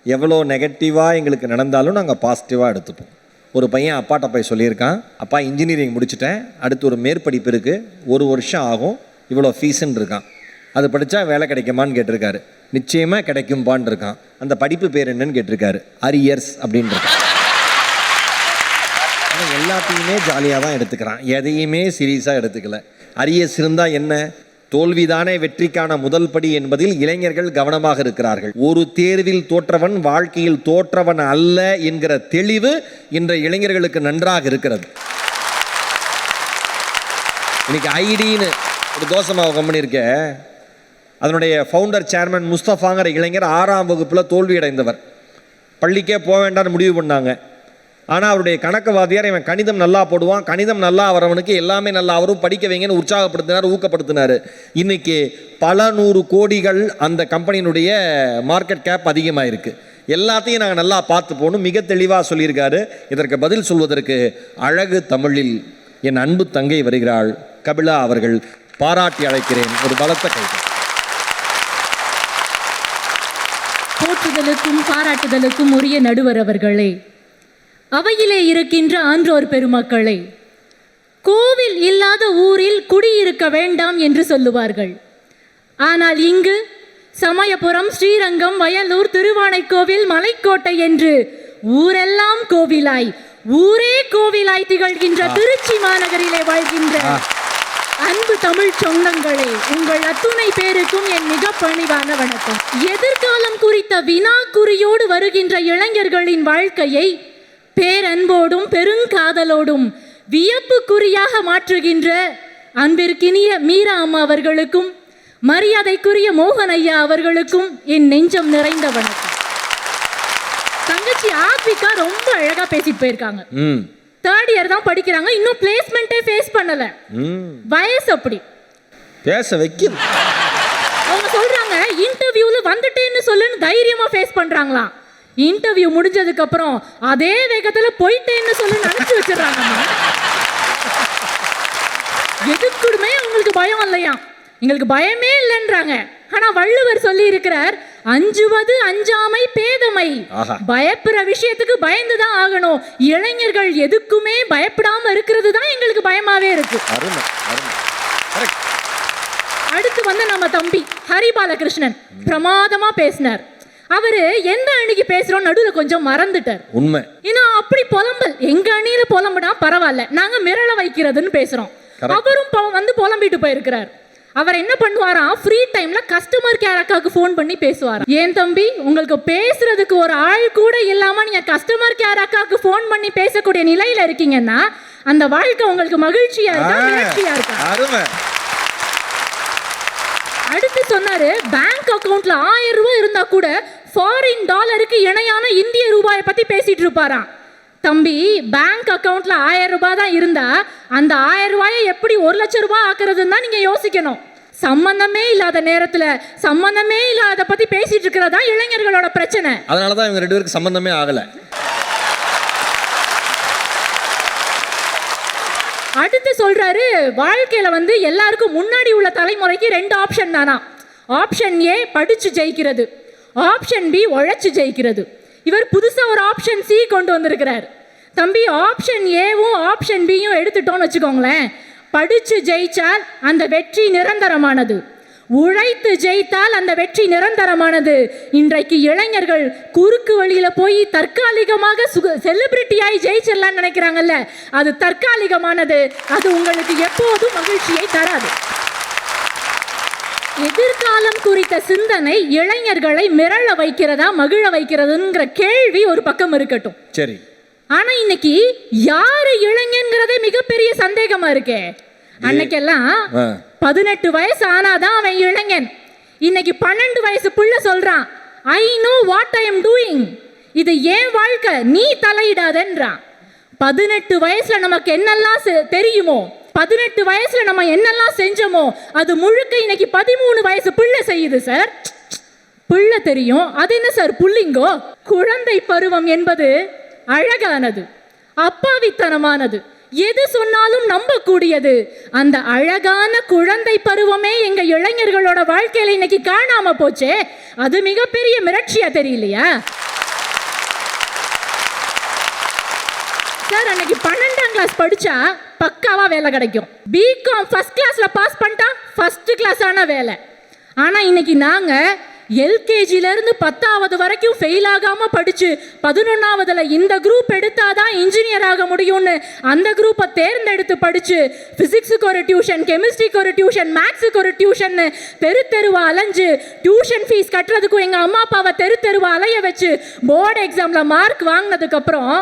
எவ்வளோ நெகட்டிவாக எங்களுக்கு நடந்தாலும் நாங்கள் பாசிட்டிவாக எடுத்துப்போம். ஒரு பையன் அப்பாட்ட போய் சொல்லியிருக்கான், அப்பா இன்ஜினியரிங் முடிச்சுட்டேன், அடுத்து ஒரு மேற்படிப்பு இருக்குது, 1 வருஷம் ஆகும், இவ்வளோ ஃபீஸுன்னு இருக்கான். அது படித்தா வேலை கிடைக்குமான்னு கேட்டிருக்காரு. நிச்சயமாக கிடைக்கும்பான்னு இருக்கான். அந்த படிப்பு பேர் என்னன்னு கேட்டிருக்காரு. அரியர்ஸ் அப்படின்னு இருக்கான். ஆனால் எல்லாத்தையுமே ஜாலியாக தான் எடுத்துக்கிறான், எதையுமே சீரியஸாக எடுத்துக்கல. அரியர்ஸ் இருந்தால் என்ன? தோல்விதானே வெற்றிக்கான முதல் படி என்பதில் இளைஞர்கள் கவனமாக இருக்கிறார்கள். ஒரு தேர்வில் தோற்றவன் வாழ்க்கையில் தோற்றவன் அல்ல என்கிற தெளிவு இன்றைய இளைஞர்களுக்கு நன்றாக இருக்கிறது. இன்னைக்கு ஐடின்னு ஒரு தோசை மாவு கம்பெனி இருக்க, அதனுடைய ஃபவுண்டர் சேர்மன் முஸ்தபாங்கிற இளைஞர் 6ஆம் வகுப்பில் தோல்வி அடைந்தவர். பள்ளிக்கே போக வேண்டாம்னு முடிவு பண்ணாங்க. ஆனால் அவருடைய கணக்குவாதியார் இவன் கணிதம் நல்லா போடுவான், கணிதம் நல்லா வரவனுக்கு எல்லாமே நல்லா அவரும் படிக்க வைங்கன்னு உற்சாகப்படுத்தினார், ஊக்கப்படுத்தினார். இன்னைக்கு பல 100 கோடிகள் அந்த கம்பெனியினுடைய மார்க்கெட் கேப் அதிகமாக இருக்குது. எல்லாத்தையும் நாங்கள் நல்லா பார்த்து போகணும், மிக தெளிவாக சொல்லியிருக்காரு. இதற்கு பதில் சொல்வதற்கு அழகு தமிழில் என் அன்பு தங்கை வருகிறாள், கபிலா அவர்கள். பாராட்டி அழைக்கிறேன், ஒரு பலத்த கைகள்.
போற்றுதலுக்கும் பாராட்டுதலுக்கும் உரிய நடுவர் அவர்களே, அவையிலே இருக்கின்ற ஆன்றோர் பெருமக்களே, கோவில் இல்லாத ஊரில் குடியிருக்க வேண்டாம் என்று சொல்லுவார்கள். ஆனால் இங்கு சமயபுரம், ஸ்ரீரங்கம், வயலூர், திருவானைக்கோவில், மலைக்கோட்டை என்று ஊரெல்லாம் கோவிலாய், ஊரே கோவிலாய் திகழ்கின்ற திருச்சி மாநகரிலே வாழ்கின்ற அன்பு தமிழ் சொந்தங்களே, உங்கள் அத்துணை பேருக்கும் என் மிக பணிவான வணக்கம். எதிர்காலம் குறித்த வினா குறியோடு வருகின்ற இளைஞர்களின் வாழ்க்கையை பேரன்போடும் பெருங்காதலோடும் வியப்புக்குறியாக மாற்றுகின்ற அன்பிற்கினிய மீரா அம்மா அவர்களுக்கும் மரியாதைக்குரிய மோகன் ஐயா அவர்களுக்கும் என் நெஞ்சம் நிறைந்த வணக்கம். தங்கச்சி ஆத்விகா ரொம்ப அழகா பேசிட்டு போயிருக்காங்க. 3rd இயர் தான் படிக்கிறாங்க, இன்னும் பிளேஸ்மெண்ட்டே ஃபேஸ் பண்ணல. வயசு அப்படி
பேச வைக்க
அவங்க சொல்றாங்க, இன்டர்வியூல வந்துட்டேன்னு சொல்லுன்னு தைரியமா ஃபேஸ் பண்றாங்களாம். இன்டர்வியூ முடிஞ்சதுக்கு அப்புறம் அதே வேகத்துல போயிட்டேன்னு சொல்லி நினைச்சு வச்சிடறாங்க. எதுக்குமே அவங்களுக்கு பயம் இல்லையா? எங்களுக்கு பயமே இல்லைன்றாங்க. ஆனா வள்ளுவர் சொல்லி இருக்கிறார், அஞ்சுவது அஞ்சாமை பேதமை. பயப்படுற விஷயத்துக்கு பயந்துதான் ஆகணும். இளைஞர்கள் எதுக்குமே பயப்படாம இருக்கிறது தான் எங்களுக்கு பயமாவே இருக்கு. அடுத்து நம்ம தம்பி ஹரிபாலகிருஷ்ணன் பிரமாதமா பேசினார். அவரு எந்த அணிக்கு பேசுறோம் நடுவில் கொஞ்சம் மறந்துட்டார்.
உண்மை.
ஏன்னா அப்படி புலம்பல், எங்க அணியில புலம்புனா பரவாயில்ல, நாங்க மிரள வைக்கிறதுன்னு பேசுறோம். அவரும் புலம்பிட்டு போயிருக்கிறார். அவர் என்ன பண்ணுவாராம், ஃப்ரீ டைம்ல கஸ்டமர் கேர் அக்காவுக்கு ஃபோன் பண்ணி பேசுவாராம். ஏன் தம்பி, உங்களுக்கு பேசுறதுக்கு ஒரு ஆள் கூட இல்லாம நீங்க கஸ்டமர் கேர் அக்காவுக்கு ஃபோன் பண்ணி பேசக்கூடிய நிலையில இருக்கீங்கன்னா அந்த வாழ்க்கை உங்களுக்கு மகிழ்ச்சியா இருக்கா, நிகழ்ச்சியா இருக்கா? அடுத்து சொன்னாரு, பேங்க் அக்கவுண்ட்ல 1000 ரூபாய் இருந்தா கூட ஃபாரின் டாலருக்கு இணையான இந்திய ரூபாயை பத்தி பேசிட்டு இருப்பாராம். தம்பி, பேங்க் அக்கவுண்ட்ல 1000 ரூபாய் தான் இருந்தா அந்த 1000 ரூபாயை எப்படி 1 லட்சம் ரூபாய் ஆக்குறதுன்னு தான் நீங்க யோசிக்கணும். சம்பந்தமே இல்லாத நேரத்துல சம்பந்தமே இல்லாத பத்தி பேசிட்டு இருக்கிறதா இளைஞர்களோட பிரச்சனை.
அதனாலதான் இவங்க 2 பேருக்கு சம்பந்தமே ஆகல.
அடுத்து சொல்றாரு, வாழ்க்கையில வந்து எல்லாருக்கும் முன்னாடி உள்ள தலைமுறைக்கு 2 ஆப்ஷன் தானா. ஆப்ஷன் ஏ படிச்சு ஜெயிக்கிறது, ஆப்ஷன் பி உழைச்சு ஜெயிக்கிறது. இவர் புதுசா ஒரு ஆப்ஷன் சி கொண்டு வந்திருக்கிறார். தம்பி, ஆப்ஷன் ஏவும் ஆப்ஷன் பியும் எடுத்துட்டோம்னு வச்சுக்கோங்களேன், படிச்சு ஜெயிச்சால் அந்த வெற்றி நிரந்தரமானது, உழைத்து ஜெயித்தால் அந்த வெற்றி நிரந்தரமானது. இன்றைக்கு இளைஞர்கள் குறுக்கு வழியில போய் தற்காலிகமாக செலிபிரிட்டியாய் ஜெயிச்சிடலாம்னு நினைக்கிறாங்கல்ல, அது தற்காலிகமானது. அது உங்களுக்கு எப்போதும் மகிழ்ச்சியை தராது. எதிர்காலம் குறித்த சிந்தனை இளைஞர்களை மிரள வைக்கிறதா மகிழ வைக்கிறதுங்கிற கேள்வி ஒரு பக்கம் இருக்கட்டும்.
சரி,
ஆனா இன்னைக்கு யாரு இளைஞங்கிறதே மிகப்பெரிய சந்தேகமா இருக்கே. அன்னைக்கெல்லாம் 18 வயசு ஆனாதான் அவன் இளைஞன். இன்னைக்கு 12 வயசு புள்ள சொல்றான், I know what I am doing, இது ஏன் வாழ்க்கை, நீ தலையிடாதன்றான். 18 வயசுல நமக்கு என்னெல்லாம் தெரியுமோ, 18 வயசுல நம்ம என்னெல்லாம் செஞ்சோமோ அது முழுக்க இன்னைக்கு 13 வயசு பிள்ளை செய்யுது சார். பிள்ளை தெரியும், அது என்ன சார் புள்ளிங்கோ? குழந்தை பருவம் என்பது அழகானது, அப்பாவித்தனமானது, எது சொன்னாலும் நம்பக்கூடியது. அந்த அழகான குழந்தை பருவமே எங்க இளைஞர்களோட வாழ்க்கையில இன்னைக்கு காணாம போச்சே. அது மிகப்பெரிய மிரட்சியா தெரியலையா சார்? அன்னைக்கு 12ஆம் கிளாஸ் படிச்சா பக்காவா வேலை கிடைக்கும். பிகாம் ஃபர்ஸ்ட் கிளாஸ்ல பாஸ் பண்ணிட்டா ஃபர்ஸ்ட் கிளாஸ் ஆன வேலை. ஆனா இன்னைக்கு நாங்க எல்கேஜில இருந்து 10வது வரைக்கும் ஃபெயில் ஆகாம படிச்சு 11வதுல இந்த குரூப் எடுத்தாதான் இன்ஜினியர் ஆக முடியும்னு அந்த குரூப்பை தேர்ந்தெடுத்து படிச்சு பிசிக்ஸுக்கு ஒரு டியூஷன், கெமிஸ்ட்ரிக்கு ஒரு டியூஷன், மேக்ஸுக்கு ஒரு டியூஷன், தெரு தெருவா அலைஞ்சு டியூஷன் ஃபீஸ் கட்டுறதுக்கும் எங்க அம்மா அப்பாவை தெரு தெருவா அலைய வச்சு போர்டு எக்ஸாம்ல மார்க் வாங்கினதுக்கு அப்புறம்,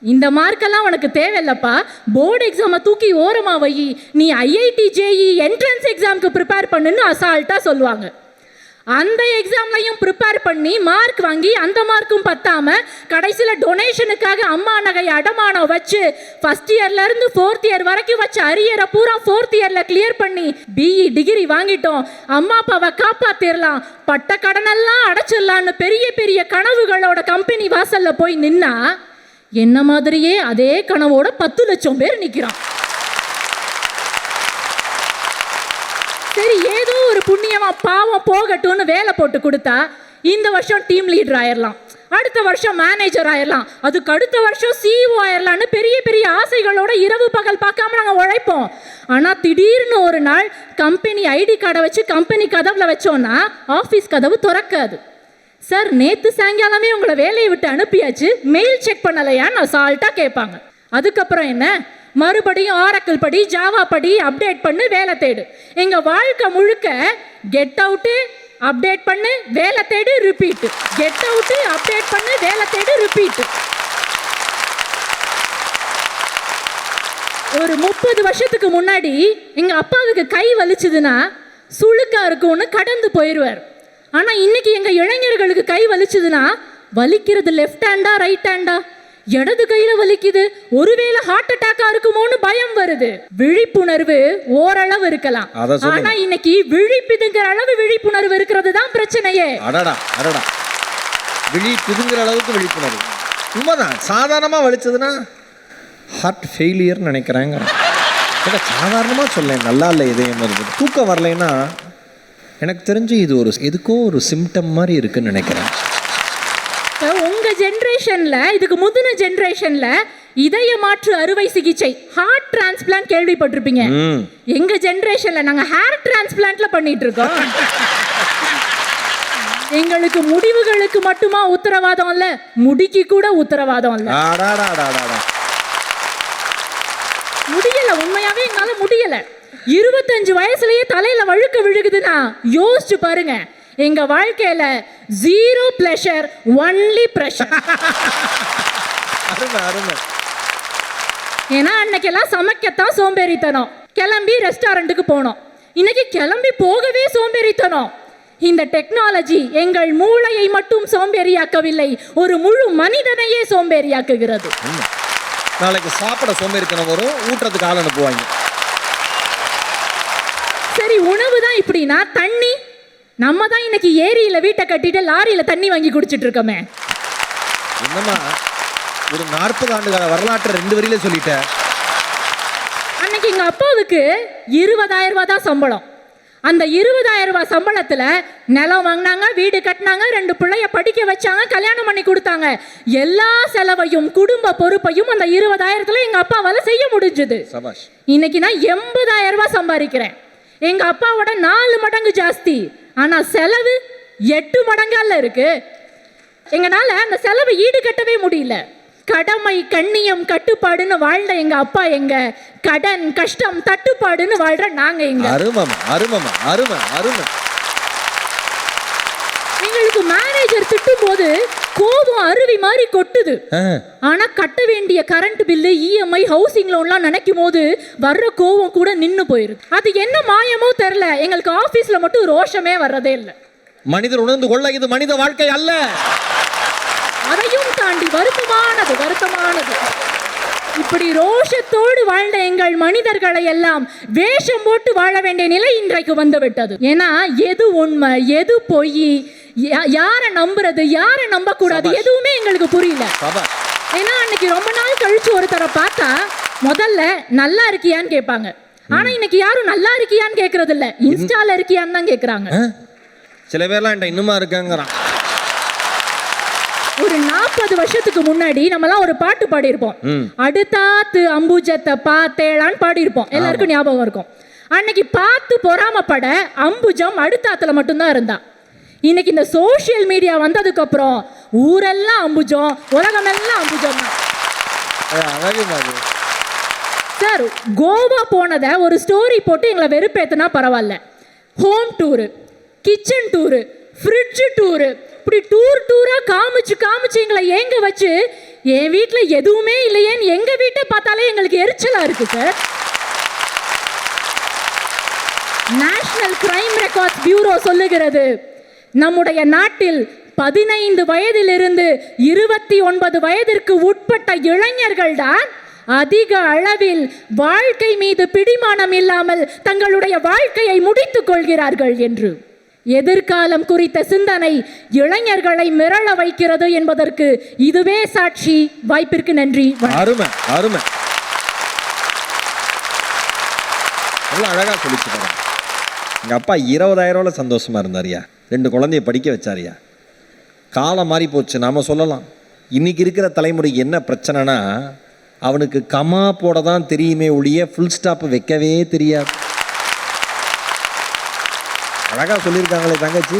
இந்த மார்க்கெல்லாம் உனக்கு தேவையில்லப்பா, போர்டு எக்ஸாமை தூக்கி ஓரமா வை, நீ ஐஐடி ஜேஇ என்ட்ரன்ஸ் எக்ஸாமுக்கு ப்ரிப்பேர் பண்ணுன்னு அசால்ட்டா சொல்லுவாங்க. அந்த எக்ஸாம்லையும் ப்ரிப்பேர் பண்ணி மார்க் வாங்கி அந்த மார்க்கும் பத்தாம கடைசியில் டொனேஷனுக்காக அம்மா நகை அடமானம் வச்சு ஃபர்ஸ்ட் இயர்ல இருந்து 4th இயர் வரைக்கும் வச்சு அரியரை பூரா 4th இயர்ல கிளியர் பண்ணி பிஇ டிகிரி வாங்கிட்டோம், அம்மா அப்பாவை காப்பாத்திரலாம், பட்ட கடனெல்லாம் அடைச்சிடலான்னு பெரிய பெரிய கனவுகளோட கம்பெனி வாசல்ல போய் நின்னா என்ன மாதிரியே அதே கனவோட 10 லட்சம் பேர் நிற்கிறான். சரி, ஏதோ ஒரு புண்ணியமா பாவம் போகட்டும்னு வேலை போட்டு கொடுத்தா இந்த வருஷம் டீம் லீடர் ஆயிடலாம், அடுத்த வருஷம் மேனேஜர் ஆயிடலாம், அதுக்கு அடுத்த வருஷம் சிஇஓ ஆயிடலாம்னு பெரிய பெரிய ஆசைகளோட இரவு பகல் பார்க்காம நாங்கள் உழைப்போம். ஆனால் திடீர்னு ஒரு நாள் கம்பெனி ஐடி கார்டை வச்சு கம்பெனி கதவுல வச்சோன்னா ஆஃபீஸ் கதவு திறக்காது. சார், நேற்று சாயங்காலமே உங்களை வேலையை விட்டு அனுப்பியாச்சு, மெயில் செக் பண்ணலையான்னு அசால்ட்டாக கேட்பாங்க. அதுக்கப்புறம் என்ன, மறுபடியும் ஆரக்கிள் படி, ஜாவா படி, அப்டேட் பண்ணு, வேலை தேடு. எங்கள் வாழ்க்கை முழுக்க கெட் அவுட்டு, அப்டேட் பண்ணு, வேலை தேடு, ரிப்பீட், கெட் அவுட்டு, அப்டேட் பண்ணு, வேலை தேடு, ரிப்பீட். ஒரு 30 வருஷத்துக்கு முன்னாடி எங்கள் அப்பாவுக்கு கை வலிச்சுதுன்னா சுளுக்கா இருக்கும்னு கடந்து போயிடுவார். ஆனால் இன்னைக்கு எங்கள் இளைஞர்களுக்கு கை வலிச்சுதுன்னா வலிக்கிறது லெஃப்ட் ஹேண்டா ரைட் ஹேண்டா, இடது கையில வலிக்குது, ஒருவேளை ஹார்ட் அட்டாக்கா இருக்குமோன்னு பயம் வருது. விழிப்புணர்வு ஓரளவு இருக்கலாம், ஆனா இன்னைக்கு விழிப்புதுங்கிற அளவு விழிப்புணர்வு இருக்கிறது தான் பிரச்சனையே.
அடடா அடடா, விழிப்புதுங்கிற அளவுக்கு விழிப்புணர்வு உண்மைதான். சாதாரணமா வலிச்சதுன்னா ஹார்ட் ஃபெயிலியர் நினைக்கிறாங்க. சாதாரணமா சொல்லேன், நல்லா இல்லை இதயம் இருக்குது. தூக்கம் வரலைன்னா எனக்கு தெரிஞ்சு இது ஒரு எதுக்கோ ஒரு சிம்டம் மாதிரி இருக்குன்னு நினைக்கிறேன்.
உங்க ஜெனரேஷன்ல, இதுக்கு முந்தின ஜெனரேஷன்ல இதய மாற்று அறுவை சிகிச்சை, ஹார்ட் டிரான்ஸ்பிளான்ட் கேள்விப்பட்டிருப்பீங்க. எங்க ஜெனரேஷன்ல நாங்க ஹேர் டிரான்ஸ்பிளான்ட்ல பண்ணிட்டு இருக்கோம். எங்களுக்கு முடிவுகளுக்கு மட்டுமா உத்தரவாதம் இல்ல, முடிக்கு கூட உத்தரவாதம் இல்ல. முடியல, உண்மையாவே என்னால முடியல. 25 வயசுலயே தலையில வழுக்க விழுகுதுன்னா யோசிச்சு பாருங்க. எங்க வாழ்க்கையில 0 pleasure, only pressure. ஏன்னா அன்னைக்கெல்லாம் சமைக்கத்தான் சோம்பேறித்தனம், கிளம்பி ரெஸ்டாரண்ட்டுக்கு போனோம். இன்னைக்கு கிளம்பி போகவே சோம்பேறித்தனம். இந்த டெக்னாலஜி எங்கள் மூளையை மட்டும் சோம்பேறியாக்கவில்லை, ஒரு முழு மனிதனையே சோம்பேறியாக்குகிறது.
நாளைக்கு சாப்பிட சோம்பேறித்தனம் வரும், ஊட்டுறதுக்கு ஆள் அனுப்புவாங்க.
சரி, உணவு தான் இப்படின்னா தண்ணி, நம்ம தான் இன்னைக்கு ஏரியில வீட்டை கட்டிட்டு லாரியில தண்ணி வாங்கி குடிச்சிட்டு இருக்கோமே.
என்னம்மா ஒரு 40 ஆண்டு கால வரலாற்றை 2 வரியில சொல்லிட்ட.
அன்னைக்கு எங்க அப்பாவுக்கு 20,000 ரூபாய் தான் சம்பளம். அந்த 20,000 ரூபாய் சம்பளத்துல நிலம் வாங்கினாங்க, வீடு கட்டினாங்க, 2 பிள்ளைய படிக்க வச்சாங்க, கல்யாணம் பண்ணி கொடுத்தாங்க. எல்லா செலவையும் குடும்ப பொறுப்பையும் அந்த 20,000த்துல எங்க அப்பாவால செய்ய முடிஞ்சது.
சபாஷ்.
இன்னைக்கு நான் 80,000 ரூபாய் சம்பாதிக்கிறேன். எங்க அப்பாவோட 4 மடங்கு ஜாஸ்தி. ஆனா செலவு 8 மடங்கால இருக்கு. எங்கனால அந்த செலவை ஈடு கட்டவே முடியல. கடமை, கண்ணியம், கட்டுப்பாடுன்னு வாழ்ந்த எங்க அப்பா எங்க, கடன், கஷ்டம், தட்டுப்பாடுன்னு வாழ்ற நாங்க எங்க.
அருமமா அருமமா அருமை அருமை.
எங்களுக்கு மேனேஜர் திட்டும் போது கோபம் அருவி மாதிரி கொட்டுது. ஆனா கட்ட வேண்டிய கரண்ட் பில்லு, இஎம்ஐ, ஹவுசிங் லோன்லாம் நினைக்கும் போது வர்ற கோபம் கூட நின்னு போயிருக்கு. அது என்ன மாயமோ தெரியல, எங்களுக்கு ஆபீஸ்ல மட்டும் ரோஷமே வர்றதே இல்லை.
மனிதர் உணர்ந்து கொள்ள இது மனித வாழ்க்கை அல்ல.
அதையும் தாண்டி வருத்தமானது. இப்படி ரோஷத்தோடு வாழ்ந்த எங்கள் மனிதர்களை எல்லாம் வேஷம் போட்டு வாழ வேண்டிய நிலை இன்றைக்கு வந்துவிட்டது. ஏன்னா எது உண்மை, எது பொய், யாரை நம்புறது, யாரை நம்ப கூடாது, எதுவுமே எங்களுக்கு புரியல. ஏன்னா அன்னைக்கு ரொம்ப நாள் கழிச்சு ஒருத்தரை பார்த்தா முதல்ல நல்லா இருக்கியான்னு கேட்பாங்க. ஆனா இன்னைக்கு யாரும் நல்லா இருக்கியான்னு கேட்கறது இல்ல, இன்ஸ்டால இருக்கியான்னு தான் கேட்கறாங்க.
சில பேர்லாம் இன்னுமா இருக்காங்கிறான்.
ஒரு 40 வருஷத்துக்கு முன்னாடி நம்மலாம் ஒரு பாட்டு பாடியிருப்போம். அடுத்தாத்து அம்புஜத்தை பார்த்தேளான்னு பாடியிருப்போம். எல்லாருக்கும் ஞாபகம் இருக்கும். அன்னைக்கு பார்த்து பொறாமப்பட அம்புஜம் அடுத்தாத்துல மட்டும்தான் இருந்தா. இன்னைக்கு இந்த சோசியல் மீடியா வந்ததுக்கு அப்புறம் ஊரெல்லாம் அம்புஜம், உலகமெல்லாம் அம்புஜம். சார், கோவா போனதை ஒரு ஸ்டோரி போட்டு எங்களை வெறுப்பேத்தினா பரவாயில்ல. Home tour, kitchen tour, fridge tour, இப்படி டூரா காமிச்சு எங்களை ஏங்க வச்சு என் வீட்டில் எதுவுமே இல்லையேன்னு எங்க வீட்டை பார்த்தாலே எங்களுக்கு எரிச்சலா இருக்கு sir. National crime records bureau சொல்லுகிறது, நம்முடைய நாட்டில் 15 வயதிலிருந்து 29 வயதிற்கு உட்பட்ட இளைஞர்கள் தான் அதிக அளவில் வாழ்க்கை மீது பிடிமானம் இல்லாமல் தங்களுடைய வாழ்க்கையை முடித்துக் கொள்கிறார்கள் என்று. எதிர்காலம் குறித்த சிந்தனை இளைஞர்களை மிரள வைக்கிறது என்பதற்கு இதுவே சாட்சி. வாய்ப்பிற்கு நன்றி.
அருமை அருமை. அழகா சொல்லிச்சு. எங்க அப்பா 20,000 ரூபாய் சந்தோஷமா இருந்தாரியா, 2 குழந்தைய படிக்க வச்சாரியா. காலம் மாறி போச்சு நாம சொல்லலாம். இன்னைக்கு இருக்கிற தலைமுறைக்கு என்ன பிரச்சனைனா, அவனுக்கு கமா போட தான் தெரியுமே ஒழிய ஃபுல் ஸ்டாப் வைக்கவே தெரியாது. அழகா சொல்லியிருக்காங்களே தங்கச்சி.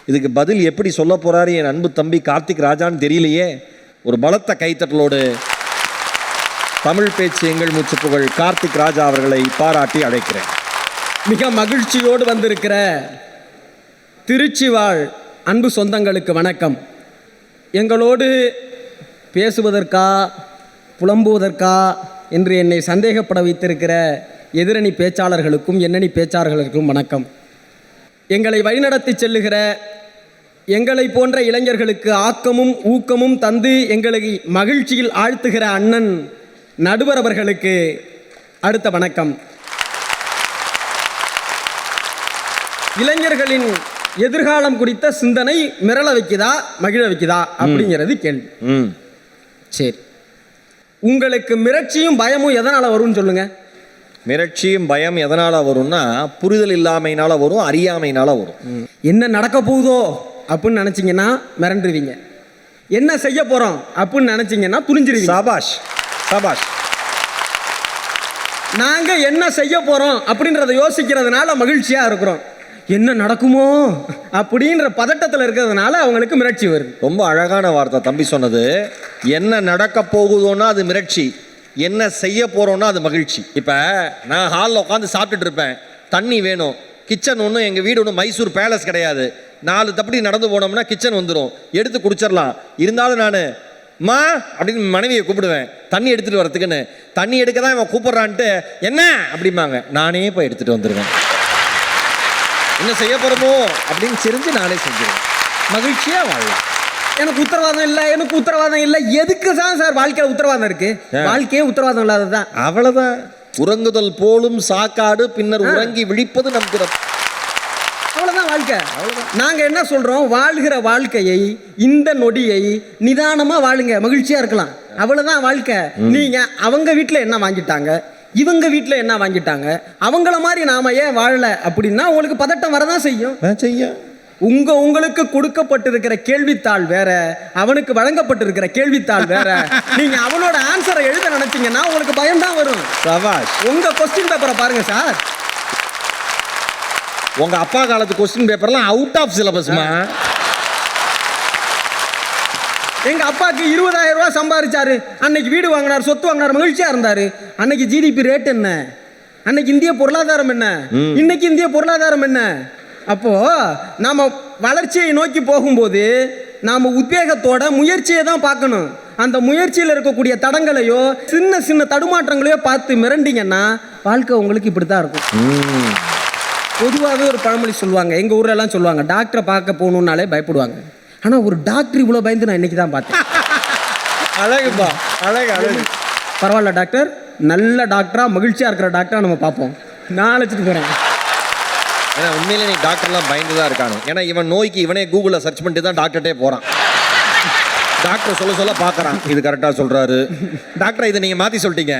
இதுக்கு பதில் எப்படி சொல்ல போறாரு என் அன்பு தம்பி கார்த்திக் ராஜான்னு தெரியலையே. ஒரு பலத்த கைத்தட்டலோடு தமிழ் பேச்சு எங்கள் மூச்சு புகழ் கார்த்திக் ராஜா அவர்களை பாராட்டி அழைக்கிறேன்.
மிக மகிழ்ச்சியோடு வந்திருக்கிற திருச்சி வாழ் அன்பு சொந்தங்களுக்கு வணக்கம். எங்களோடு பேசுவதற்கா புலம்புவதற்கா என்று என்னை சந்தேகப்பட வைத்திருக்கிற எதிரணி பேச்சாளர்களுக்கும் எண்ணணி பேச்சாளர்களுக்கும் வணக்கம். எங்களை வழிநடத்தி செல்லுகிற எங்களை போன்ற இளைஞர்களுக்கு ஆக்கமும் ஊக்கமும் தந்து எங்களை மகிழ்ச்சியில் ஆழ்த்துகிற அண்ணன் நடுவர் அவர்களுக்கு அடுத்த வணக்கம். இளைஞர்களின் எதிர்காலம் குறித்த சிந்தனை மிரள வைக்குதா மகிழ வைக்குதா அப்படிங்கிறது கேள்வி. சரி, உங்களுக்கு மிரட்சியும் பயமும் எதனால் வரும்னு சொல்லுங்க.
மிரட்சியும் பயம் எதனால் வரும்னா, புரிதல் இல்லாமையினால வரும், அறியாமையினால வரும்.
என்ன நடக்க போகுதோ அப்படின்னு நினச்சிங்கன்னா மிரண்டுருவீங்க. என்ன செய்ய போகிறோம் அப்படின்னு நினச்சிங்கன்னா துணிஞ்சிருவீங்க.
சபாஷ் சபாஷ்.
நாங்கள் என்ன செய்ய போகிறோம் அப்படின்றத யோசிக்கிறதுனால மகிழ்ச்சியாக இருக்கிறோம். என்ன நடக்குமோ அப்படின்ற பதட்டத்தில் இருக்கிறதுனால அவங்களுக்கு மிரட்சி வருது.
ரொம்ப அழகான வார்த்தை தம்பி சொன்னது. என்ன நடக்க போகுதோன்னா அது மிரட்சி, என்ன செய்ய போகிறோன்னா அது மகிழ்ச்சி. இப்போ நான் ஹாலில் உட்காந்து சாப்பிட்டுட்டு இருப்பேன், தண்ணி வேணும். கிச்சன் ஒன்றும் எங்கள் வீடு ஒன்றும் மைசூர் பேலஸ் கிடையாது. 4 தப்படி நடந்து போனோம்னா கிச்சன் வந்துடும், எடுத்து குடிச்சிடலாம். இருந்தாலும் நான் மா அப்படின்னு மனைவியை கூப்பிடுவேன் தண்ணி எடுத்துகிட்டு வரத்துக்குன்னு. தண்ணி எடுக்க தான் இவன் கூப்பிட்றான்ட்டு என்ன அப்படிம்பாங்க, நானே போய் எடுத்துகிட்டு வந்துடுவேன். என்ன செய்ய போகிறோமோ அப்படின்னு தெரிஞ்சு நானே செஞ்சிடுவேன். மகிழ்ச்சியாக வாழலாம்.
எனக்கு உத்தரவாதம் இல்லை. எதுக்கு தான் சார் வாழ்க்கையில் உத்தரவாதம் இருக்கு? வாழ்க்கையே உத்தரவாதம் இல்லாததான்.
அவ்வளோதான். உறங்குதல் போலும் சாக்காடு, பின்னர் உறங்கி விழிப்பது நம் பிறப்பு.
அவ்வளோதான் வாழ்க்கை. நாங்கள் என்ன சொல்கிறோம், வாழ்கிற வாழ்க்கையை, இந்த நொடியை நிதானமாக வாழுங்க, மகிழ்ச்சியாக இருக்கலாம். அவ்வளோதான் வாழ்க்கை. நீங்கள் அவங்க வீட்டில் என்ன வாங்கிட்டாங்க, இவங்க வீட்டில் என்ன வாங்கிட்டாங்க, அவங்கள மாதிரி நாம ஏன் வாழலை அப்படின்னா உங்களுக்கு பதட்டம் வரதான் செய்யும். உங்களுக்கு கொடுக்கப்பட்டிருக்கிற கேள்வித்தாள் வேற, அவனுக்கு வழங்கப்பட்டிருக்கிற கேள்வித்தாள் வேற. நீங்க அவனோட ஆன்சரை எழுத நினைச்சீங்கன்னா உங்களுக்கு பயம்தான் வரும். உங்க கொஸ்டின் பேப்பரை பாருங்க சார்.
உங்க அப்பா காலத்து கொஸ்டின் பேப்பர்லாம் அவுட் ஆஃப் சிலபஸ்மா.
எங்க அப்பாவுக்கு 20,000 ரூபாய் சம்பாதிச்சாரு, அன்னைக்கு வீடு வாங்கினார், சொத்து வாங்கினார், மகிழ்ச்சியா இருந்தாரு. அன்னைக்கு ஜிடிபி ரேட் என்ன, அன்னைக்கு இந்திய பொருளாதாரம் என்ன, இன்னைக்கு இந்திய பொருளாதாரம் என்ன? அப்போ நாம வளர்ச்சியை நோக்கி போகும்போது நாம உத்வேகத்தோட முயற்சியை தான் பார்க்கணும். அந்த முயற்சியில் இருக்கக்கூடிய தடங்களையோ சின்ன சின்ன தடுமாற்றங்களையோ பார்த்து மிரண்டிங்கன்னா வாழ்க்கை உங்களுக்கு இப்படி தான் இருக்கும். பொதுவாகவே ஒரு பழமொழி சொல்லுவாங்க, எங்கள் ஊர்ல எல்லாம் சொல்லுவாங்க, டாக்டரை பார்க்க போகணுன்னாலே பயப்படுவாங்க. ஆனால் ஒரு டாக்டர் இவ்வளோ பயந்து நான் இன்னைக்கு தான் பார்த்தேன்.
அழகுப்பா, அழகு.
பரவாயில்ல டாக்டர், நல்ல டாக்டரா மகிழ்ச்சியாக இருக்கிற டாக்டரா நம்ம பார்ப்போம். நான் அழைச்சிட்டு போகிறேன்.
ஏன்னா உண்மையிலே நீ டாக்டர்லாம் பயந்து தான் இருக்கானு. ஏன்னா இவன் நோய்க்கு இவனே கூகுளில் சர்ச் பண்ணிட்டு தான் டாக்டர்கிட்டே போகிறான். டாக்டர் சொல்ல பார்க்குறான், இது கரெக்டாக சொல்கிறாரு டாக்டர், இதை நீங்கள் மாற்றி சொல்லிட்டீங்க,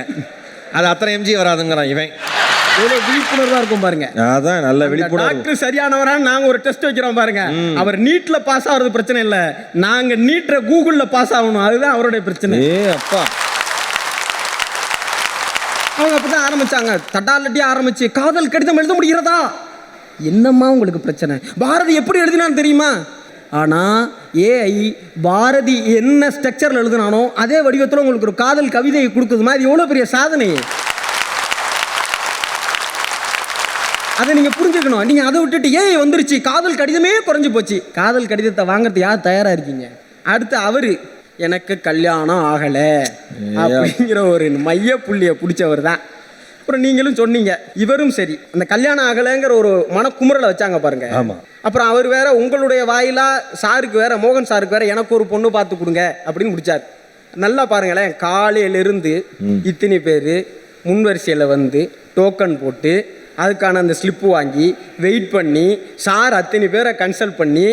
அது அத்தனை எம்ஜி வராதுங்கிறான் இவன்.
எவ்வளோ விழிப்புணர்வாக இருக்கும் பாருங்க.
அதான் நல்ல விழிப்புணர்வு.
டாக்டர் சரியானவரான்னு நாங்கள் ஒரு டெஸ்ட் வைக்கிறோம் பாருங்க. அவர் நீட்ல பாஸ் ஆகிறது பிரச்சனை இல்லை, நாங்கள் நீட்ல கூகுளில் பாஸ் ஆகணும், அதுதான் அவருடைய பிரச்சனை.
அப்பா
அவங்க அப்பதான் ஆரம்பிச்சாங்க, தட்டாலட்டியா ஆரம்பிச்சு காதல் கடிதம் எழுத முடிகிறதா? என்னம்மா உங்களுக்கு பிரச்சனை? பாரதி எப்படி எழுதினான்னு தெரியுமா? ஆனால் ஏஐ பாரதி என்ன ஸ்ட்ரக்சரில் எழுதினானோ அதே வடிவத்தில் உங்களுக்கு ஒரு காதல் கவிதையை கொடுக்குதுமா? இது எவ்வளோ பெரிய சாதனை! அதை நீங்கள் புரிஞ்சுக்கணும். நீங்கள் அதை விட்டுட்டு ஏஐ வந்துருச்சு, காதல் கடிதமே குறைஞ்சி போச்சு. காதல் கடிதத்தை வாங்குறது யார் தயாராக இருக்கீங்க? அடுத்து அவரு எனக்கு கல்யாணம் ஆகலை அப்படிங்கிற ஒரு மைய புள்ளியை பிடிச்சவர் தான். அப்புறம் நீங்களும் சொன்னீங்க, இவரும் சரி அந்த கல்யாணம் ஆகலைங்கிற ஒரு மனக்குமுறலை வச்சாங்க பாருங்க. அப்புறம் அவர் வேற உங்களுடைய வாயிலா சாருக்கு வேற, மோகன் சாருக்கு வேற எனக்கு ஒரு பொண்ணு பார்த்து கொடுங்க அப்படின்னு முடிச்சார். நல்லா பாருங்களேன், காலையிலிருந்து இத்தனை பேர் முன்வரிசையில் வந்து டோக்கன் போட்டு அதுக்கான அந்த ஸ்லிப்பு வாங்கி வெயிட் பண்ணி சார் அத்தனை பேரை கன்சல்ட் பண்ணி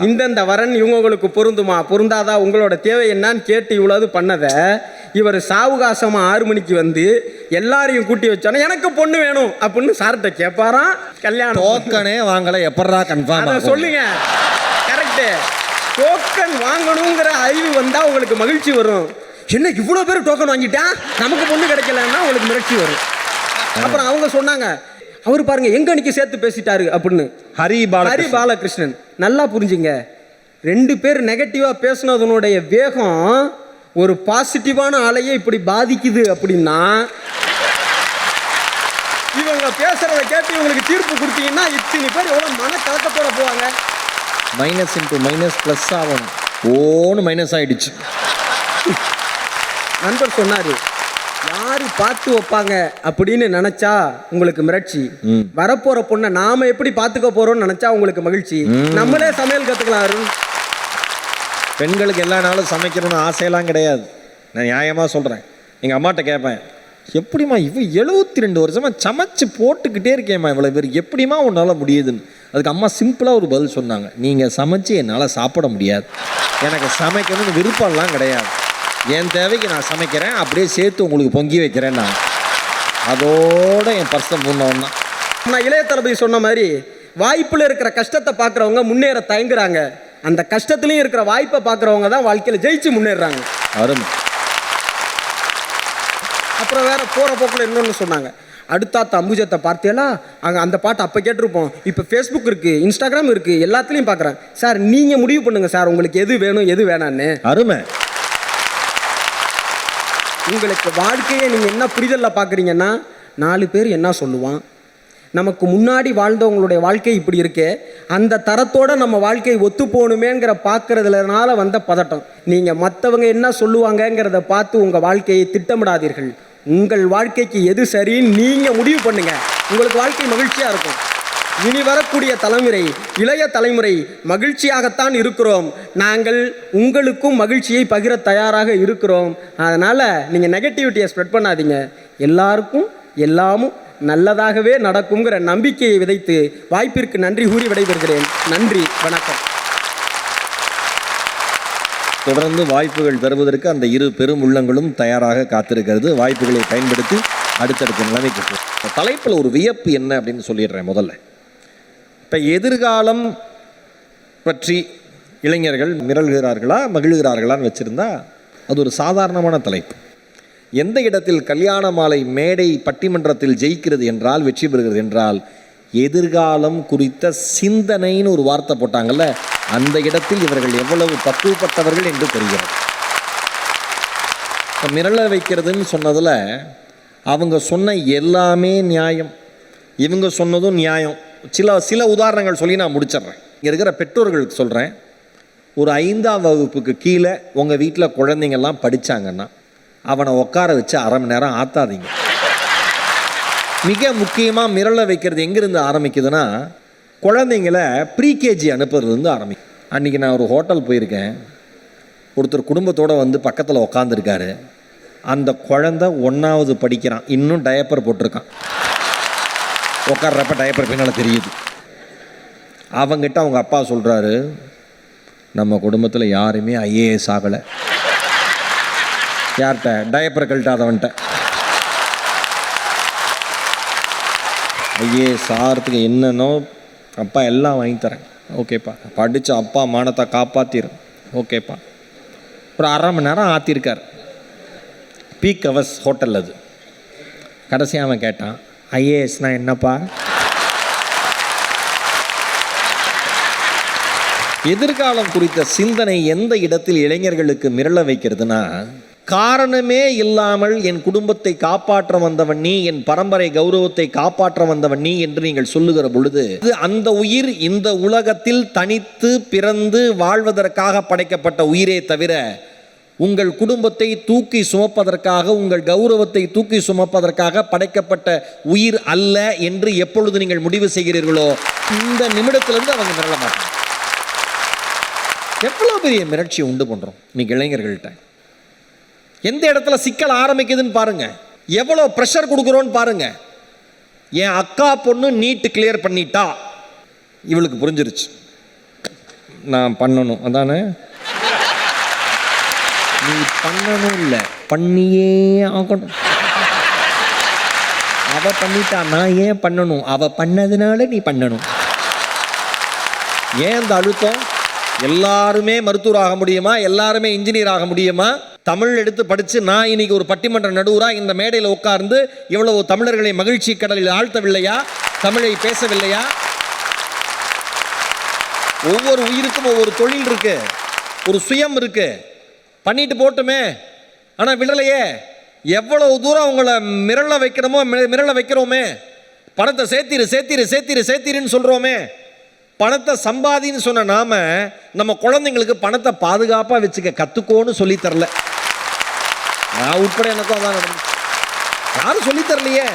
இந்தந்த வரன் இவங்களுக்கு பொருந்துமா பொருந்தாதா உங்களோட தேவை என்னான்னு கேட்டு இவ்வளவு பண்ணதை இவர் சாவுகாசமாக 6 மணிக்கு வந்து எல்லாரையும் கூட்டி வச்சோன்னா எனக்கு பொண்ணு வேணும் அப்படின்னு சார்கிட்ட கேட்பாராம். கல்யாணம்
டோக்கனே வாங்கலை, எப்படா கன்ஃபார்ம்
சொல்லுங்க. கரெக்டு, டோக்கன் வாங்கணுங்கிற அறிவு வந்தால் உங்களுக்கு மகிழ்ச்சி வரும். என்ன இவ்வளோ பேர் டோக்கன் வாங்கிட்டா நமக்கு பொண்ணு கிடைக்கலன்னா உங்களுக்கு மிரட்சி வரும். அப்புறம் அவங்க சொன்னாங்க, அவர் பாருங்க எங்க அன்னைக்கு சேர்த்து பேசிட்டாரு அப்படின்னு. ஹரி பாலகிருஷ்ணன். நல்லா புரிஞ்சுங்க, 2 பேர் நெகட்டிவா பேசுனதனுடைய வேகம் ஒரு பாசிட்டிவான அலையை இப்படி பாதிக்குது அப்படின்னா இவங்க பேசுறத கேட்டு இவங்களுக்கு தீர்ப்பு கொடுத்தீங்கன்னா இத்தனை பேர் எவ்வளவு மன கலக்கத்தோட போவாங்க.
மைனஸ் இன்டு மைனஸ் பிளஸ் ஆகணும், ஓன்னு மைனஸ் ஆயிடுச்சு.
நண்பர் சொன்னாரு, யாரு பார்த்து வைப்பாங்க அப்படின்னு நினைச்சா உங்களுக்கு மிரட்சி, வரப்போற பொண்ணை நாம எப்படி பார்த்துக்க போறோம்னு நினைச்சா உங்களுக்கு மகிழ்ச்சி. நம்மளே சமையல் கத்துக்கலாம் அருண்.
பெண்களுக்கு எல்லா நாளும் சமைக்கணும்னு ஆசையெல்லாம் கிடையாது. நான் நியாயமாக சொல்கிறேன். எங்கள் அம்மாட்ட கேட்பேன், எப்படிம்மா இவ 72 வருஷமா சமைச்சு போட்டுக்கிட்டே இருக்கேம்மா, இவ்வளோ பேர் எப்படிமா உன்னால் முடியுதுன்னு. அதுக்கு அம்மா சிம்பிளாக ஒரு பதில் சொன்னாங்க, நீங்கள் சமைச்சு என்னால் சாப்பிட முடியாது, எனக்கு சமைக்கணும்னு விருப்பம்லாம் கிடையாது, என் தேவைக்கு நான் சமைக்கிறேன், அப்படியே சேர்த்து உங்களுக்கு பொங்கி வைக்கிறேன். நான் அதோட என் பர்சன் முன்னோன்னா.
நான் இளைய தளபதி சொன்ன மாதிரி வாய்ப்பில் இருக்கிற கஷ்டத்தை பார்க்குறவங்க முன்னேற தயங்குறாங்க, அந்த கஷ்டத்துலையும் இருக்கிற வாய்ப்பை பார்க்குறவங்க தான் வாழ்க்கையில் ஜெயிச்சு முன்னேறாங்க.
அருமை.
அப்புறம் வேற போகிற போக்கில் இன்னொன்று சொன்னாங்க, அடுத்தாத்த அம்புஜத்தை பார்த்தேலா அங்கே அந்த பாட்டு அப்போ கேட்டிருப்போம், இப்போ ஃபேஸ்புக் இருக்குது, இன்ஸ்டாகிராம் இருக்குது, எல்லாத்துலேயும் பார்க்குறேன். சார் நீங்கள் முடிவு பண்ணுங்கள் சார், உங்களுக்கு எது வேணும் எது வேணான்னு.
அருமை.
உங்களுக்கு வாழ்க்கையை நீங்கள் என்ன புரிதலில் பார்க்குறீங்கன்னா 4 பேர் என்ன சொல்லுவான், நமக்கு முன்னாடி வாழ்ந்தவங்களுடைய வாழ்க்கை இப்படி இருக்கே, அந்த தரத்தோடு நம்ம வாழ்க்கையை ஒத்து போகணுமேங்கிற பார்க்குறதுனால வந்த பதட்டம். நீங்கள் மற்றவங்க என்ன சொல்லுவாங்கங்கிறத பார்த்து உங்கள் வாழ்க்கையை திட்டமிடாதீர்கள். உங்கள் வாழ்க்கைக்கு எது சரின்னு நீங்கள் முடிவு பண்ணுங்கள், உங்களுக்கு வாழ்க்கை மகிழ்ச்சியாக இருக்கும். இனி வரக்கூடிய தலைமுறை, இளைய தலைமுறை மகிழ்ச்சியாகத்தான் இருக்கிறோம். நாங்கள் உங்களுக்கும் மகிழ்ச்சியை பகிர தயாராக இருக்கிறோம். அதனால் நீங்கள் நெகட்டிவிட்டியை ஸ்ப்ரெட் பண்ணாதீங்க, எல்லாருக்கும் எல்லாமும் நல்லதாகவே நடக்குங்கிற நம்பிக்கையை விதைத்து வாய்ப்பிற்கு நன்றி கூறி விடைபெறுகிறேன். நன்றி, வணக்கம்.
தொடர்ந்து வாய்ப்புகள் தருவதற்கு அந்த இரு பெரும் உள்ளங்களும் தயாராக காத்திருக்கிறது. வாய்ப்புகளை பயன்படுத்தி அடுத்தடுத்த நிலைமைக்கு போகும். தலைப்பில் ஒரு வியப்பு என்ன அப்படின்னு சொல்லிடுறேன். முதல்ல இப்போ எதிர்காலம் பற்றி இளைஞர்கள் மிரள்கிறார்களா மகிழ்கிறார்களான்னு வச்சுருந்தா அது ஒரு சாதாரணமான தலைப்பு. எந்த இடத்தில் கல்யாண மாலை மேடை பட்டிமன்றத்தில் ஜெயிக்கிறது என்றால், வெற்றி பெறுகிறது என்றால், எதிர்காலம் குறித்த சிந்தனைன்னு ஒரு வார்த்தை போட்டாங்கல்ல, அந்த இடத்தில் இவர்கள் எவ்வளவு பக்குவப்பட்டவர்கள் என்று தெரிகிறது. இப்போ மிரள வைக்கிறதுன்னு சொன்னதில் அவங்க சொன்ன எல்லாமே நியாயம், இவங்க சொன்னதும் நியாயம். சில உதாரணங்கள் சொல்லி நான் முடிச்சிடுறேன். இங்கே இருக்கிற பெற்றோர்களுக்கு சொல்கிறேன், ஒரு 5ஆம் வகுப்புக்கு கீழே உங்கள் வீட்டில் குழந்தைங்கள்லாம் படித்தாங்கன்னா அவனை உட்கார வச்சு அரை மணி நேரம் ஆத்தாதீங்க. மிக முக்கியமாக மிரள வைக்கிறது எங்கேருந்து ஆரம்பிக்குதுன்னா, குழந்தைங்கள ப்ரீகேஜி அனுப்புறதுலேருந்து ஆரம்பிக்கும். அன்றைக்கி நான் ஒரு ஹோட்டல் போயிருக்கேன். ஒருத்தர் குடும்பத்தோடு வந்து பக்கத்தில் உக்காந்துருக்காரு. அந்த குழந்தை 1ஆவது படிக்கிறான், இன்னும் டயப்பர் போட்டிருக்கான். உட்கார்றப்ப டயப்பர் பின்னால் தெரியுது. அவங்ககிட்ட அவங்க அப்பா சொல்கிறாரு, நம்ம குடும்பத்தில் யாருமே ஐஏஎஸ் ஆகலை. யார்கிட்ட? டயப்பர் கழட்டாதவன்ட்ட. ஐஏஎஸ் ஆகிறதுக்கு என்னன்னோ அப்பா எல்லாம் வாங்கி தரேன். ஓகேப்பா. படித்த அப்பா மானத்தை காப்பாற்றிடும். ஓகேப்பா. ஒரு அரை மணி நேரம் ஆற்றிருக்கார். பீக் ஹவர்ஸ் ஹோட்டல் அது. கடைசியாக அவன் கேட்டான், ஐஏஎஸ்னால் என்னப்பா? எதிர்காலம் குறித்த சிந்தனை எந்த இடத்தில் இளைஞர்களுக்கு மிரள வைக்கிறதுனா, காரணமே இல்லாமல் என் குடும்பத்தை காப்பாற்ற வந்தவன் நீ, என் பரம்பரை கௌரவத்தை காப்பாற்ற வந்தவன் நீ என்று நீங்கள் சொல்லுகிற பொழுது, அந்த உயிர் இந்த உலகத்தில் தனித்து பிறந்து வாழ்வதற்காக படைக்கப்பட்ட உயிரே தவிர உங்கள் குடும்பத்தை தூக்கி சுமப்பதற்காக, உங்கள் கௌரவத்தை தூக்கி சுமப்பதற்காக படைக்கப்பட்ட உயிர் அல்ல என்று எப்பொழுது நீங்கள் முடிவு செய்கிறீர்களோ, இந்த நிமிடத்திலிருந்து அவங்க மிரள மாட்டாங்க. எவ்வளோ பெரிய மிரட்சி உண்டு பண்ணுறோம் இன்னைக்கு இளைஞர்கள்ட்ட. எந்த இடத்துல சிக்கல் ஆரம்பிக்குதுன்னு பாருங்க, எவ்வளோ ப்ரெஷர் கொடுக்குறோன்னு பாருங்க. என் அக்கா பொண்ணு நீட் கிளியர் பண்ணிட்டா, இவளுக்கு புரிஞ்சிருச்சு நான் பண்ணணும். அதானே, நீ பண்ணணும் இல்லை, பண்ணியே ஆகணும். அவ பண்ணிட்டா, நான் ஏன் பண்ணணும்? அவ பண்ணதுனால நீ பண்ணணும். ஏன் அந்த அழுத்தம்? எல்லாருமே மருத்துவர் ஆக முடியுமா? எல்லாருமே இன்ஜினியர் ஆக முடியுமா? தமிழ் எடுத்து படித்து நான் இன்னைக்கு ஒரு பட்டிமன்ற நடுவராக இந்த மேடையில் உட்கார்ந்து இவ்வளவு தமிழர்களை மகிழ்ச்சி கடலில் ஆழ்த்தவில்லையா? தமிழை பேசவில்லையா? ஒவ்வொரு உயிருக்கும் ஒவ்வொரு தொழில் இருக்கு, ஒரு சுயம் இருக்கு. பண்ணிட்டு போட்டுமே, ஆனால் விடலையே. எவ்வளவு தூரம் அவங்கள மிரள வைக்கணுமோ மிரள வைக்கிறோமே. பணத்தை சேர்த்திரு சேர்த்திரு சேர்த்திரு சேர்த்திருன்னு சொல்கிறோமே. பணத்தை சம்பாதின்னு சொன்ன நாம நம்ம குழந்தைங்களுக்கு பணத்தை பாதுகாப்பாக வச்சுக்க கற்றுக்கோன்னு சொல்லித்தரல. நான் உட்பட எனக்கும் அதான் நடந்துச்சு. யாரும் சொல்லித்தரலையே.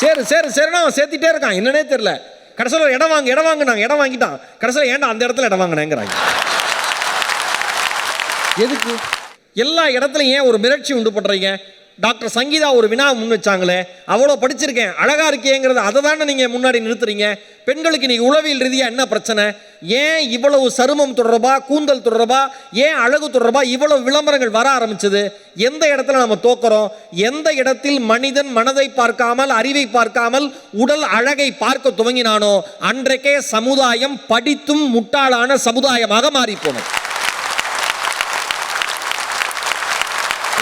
சரி சரி சரினா அவன் சேர்த்திட்டே இருக்கான், என்னன்னே தெரில. கடைசியில் இடம் வாங்கினாங்க, இடம் வாங்கிட்டான். கடைசியில் ஏன்டா அந்த இடத்துல இடம் வாங்கினேங்கிறாங்க. எதுக்கு? எல்லா இடத்துலையும் ஏன் ஒரு மிரட்சி உண்டு பண்ணுறீங்க? டாக்டர் சங்கீதா ஒரு வினா முன் வச்சாங்களே, அவ்வளோ படிச்சிருக்கேன் அழகா இருக்கேங்கிறது, அதை தானே நீங்கள் முன்னாடி நிறுத்துறீங்க. பெண்களுக்கு நீங்கள் உளவியல் ரீதியாக என்ன பிரச்சனை? ஏன் இவ்வளவு சருமம் தொடர்பா, கூந்தல் தொடர்பா, ஏன் அழகு தொடர்பா இவ்வளவு விளம்பரங்கள் வர ஆரம்பிச்சது? எந்த இடத்துல நம்ம தோக்கிறோம்? எந்த இடத்தில் மனிதன் மனதை பார்க்காமல், அறிவை பார்க்காமல், உடல் அழகை பார்க்க துவங்கினானோ அன்றைக்கே சமுதாயம் படித்தும் முட்டாளான சமுதாயமாக மாறி போனது.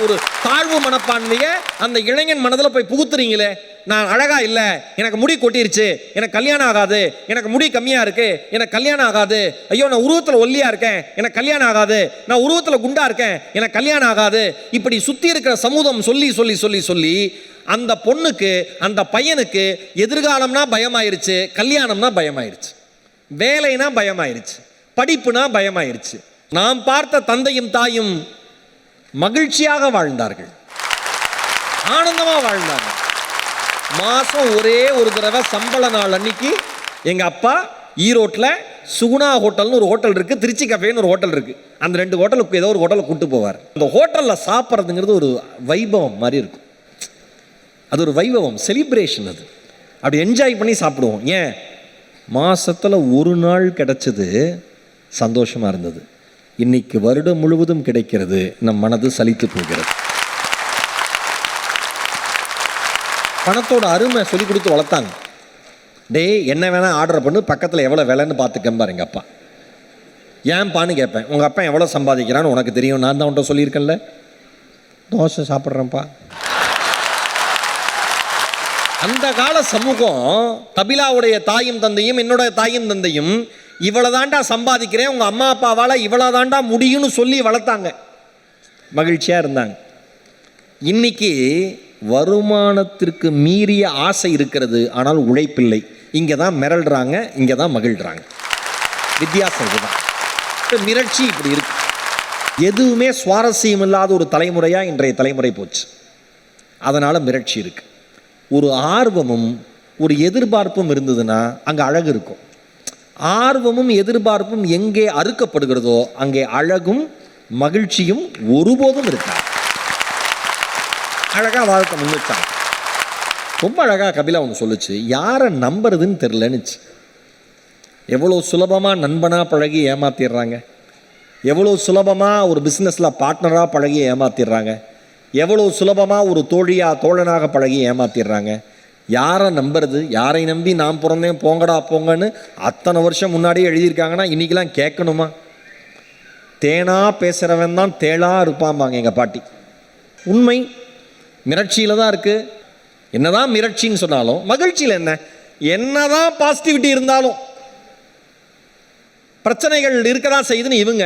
ஒரு தாழ்வு மனப்பான்மையை அந்த இளைஞன் மனதில் போய் புகுத்துறீங்களே. நான் அழகா இல்லை, எனக்கு முடி கொட்டிருச்சு, எனக்கு கல்யாணம் ஆகாது, எனக்கு முடி கம்மியாக இருக்கு, எனக்கு கல்யாணம் ஆகாது, ஐயோ நான் உருவத்தில் ஒல்லியாக இருக்கேன், எனக்கு கல்யாணம் ஆகாது, நான் உருவத்தில் குண்டா இருக்கேன், எனக்கு கல்யாணம் ஆகாது. இப்படி சுற்றி இருக்கிற சமூகம் சொல்லி சொல்லி சொல்லி சொல்லி அந்த பொண்ணுக்கு, அந்த பையனுக்கு எதிர்காலம்னா பயமாயிருச்சு, கல்யாணம்னா பயமாயிருச்சு, வேலைனா பயமாயிருச்சு, படிப்புனா பயமாயிருச்சு. நாம் பார்த்த தந்தையும் தாயும் மகிழ்ச்சியாக வாழ்ந்தார்கள், ஆனந்தமாக வாழ்ந்தார்கள். மாதம் ஒரே ஒரு தடவை சம்பள நாள் அன்னைக்கு எங்கள் அப்பா ஈரோட்டில் சுகுணா ஹோட்டல்னு ஒரு ஹோட்டல் இருக்குது, திருச்சி கஃபேன்னு ஒரு ஹோட்டல் இருக்குது. அந்த 2 ஹோட்டலுக்கு ஏதோ ஒரு ஹோட்டலை கூப்பிட்டு போவார். அந்த ஹோட்டலில் சாப்பிட்றதுங்கிறது ஒரு வைபவம் மாதிரி இருக்கும். அது ஒரு வைபவம், செலிப்ரேஷன். அது அப்படி என்ஜாய் பண்ணி சாப்பிடுவோம். ஏன், மாசத்துல ஒரு நாள் கிடைச்சது சந்தோஷமா இருந்தது, இன்னைக்கு வருடம் முழுவதும் கிடைக்கிறது, நம் மனது சலித்து போகிறது. பணத்தோட அருமை சொல்லி கொடுத்து வளர்த்தாங்க. டேய் என்ன வேணா ஆர்டர் பண்ணு, பக்கத்தில் எவ்வளோ விலைன்னு பார்த்துக்கம்பார் எங்கள் அப்பா. ஏன்ப்பான்னு கேட்பேன். உங்கள் அப்பா எவ்வளோ சம்பாதிக்கிறான்னு உனக்கு தெரியும், நான் தான் உன்ட்ட சொல்லியிருக்கேன்ல. தோசை சாப்பிட்றேன்ப்பா. அந்த கால சமூகம், கபிலாவுடைய தாயும் தந்தையும் என்னோட தாயும் தந்தையும் இவ்வளோ தாண்டா சம்பாதிக்கிறேன், உங்கள் அம்மா அப்பாவால் இவ்வளோ தாண்டா முடியும்னு சொல்லி வளர்த்தாங்க, மகிழ்ச்சியாக இருந்தாங்க. இன்னைக்கு வருமானத்திற்கு மீறிய ஆசை இருக்கிறது, ஆனால் உழைப்பில்லை. இங்கே தான் மிரள்றாங்க, இங்கே தான் மகிழ்றாங்க. வித்தியாசம் இதுதான். மிரட்சி இப்படி இருக்கு. எதுவுமே சுவாரஸ்யம் இல்லாத ஒரு தலைமுறையாக இன்றைய தலைமுறை போச்சு. அதனால் மிரட்சி இருக்கு. ஒரு ஆர்வமும் ஒரு எதிர்பார்ப்பும் இருந்ததுன்னா அங்கே அழகு இருக்கும். ஆர்வமும் எதிர்பார்ப்பும் எங்கே அறுக்கப்படுகிறதோ அங்கே அழகும் மகிழ்ச்சியும் ஒருபோதும் இருக்காது. அழகாக வாழ்க்கை முன்னிச்சாங்க. ரொம்ப அழகாக கபிலா ஒன்று சொல்லுச்சு, யாரை நம்புறதுன்னு தெரிலன்னுச்சு. எவ்வளோ சுலபமாக நண்பனாக பழகி ஏமாத்திடுறாங்க, எவ்வளோ சுலபமாக ஒரு பிஸ்னஸில் பார்ட்னராக பழகி ஏமாத்திடுறாங்க, எவ்வளோ சுலபமாக ஒரு தோழனாக பழகி ஏமாத்திடுறாங்க. யாரை நம்புறது, யாரை நம்பி நான் பிறந்தேன் போங்கடா போங்கன்னு அத்தனை வருஷம் முன்னாடியே எழுதியிருக்காங்கன்னா இன்றைக்கெலாம் கேட்கணுமா? தேனா பேசுகிறவன் தான் தேளாக இருப்பாம்பாங்க எங்கள் பாட்டி. உண்மை. மிரட்சியில் தான் இருக்குது. என்னதான் மிரட்சின்னு சொன்னாலும் மகிழ்ச்சியில் என்னதான் பாசிட்டிவிட்டி இருந்தாலும் பிரச்சனைகள் இருக்க தான் செய்யுதுன்னு இவங்க.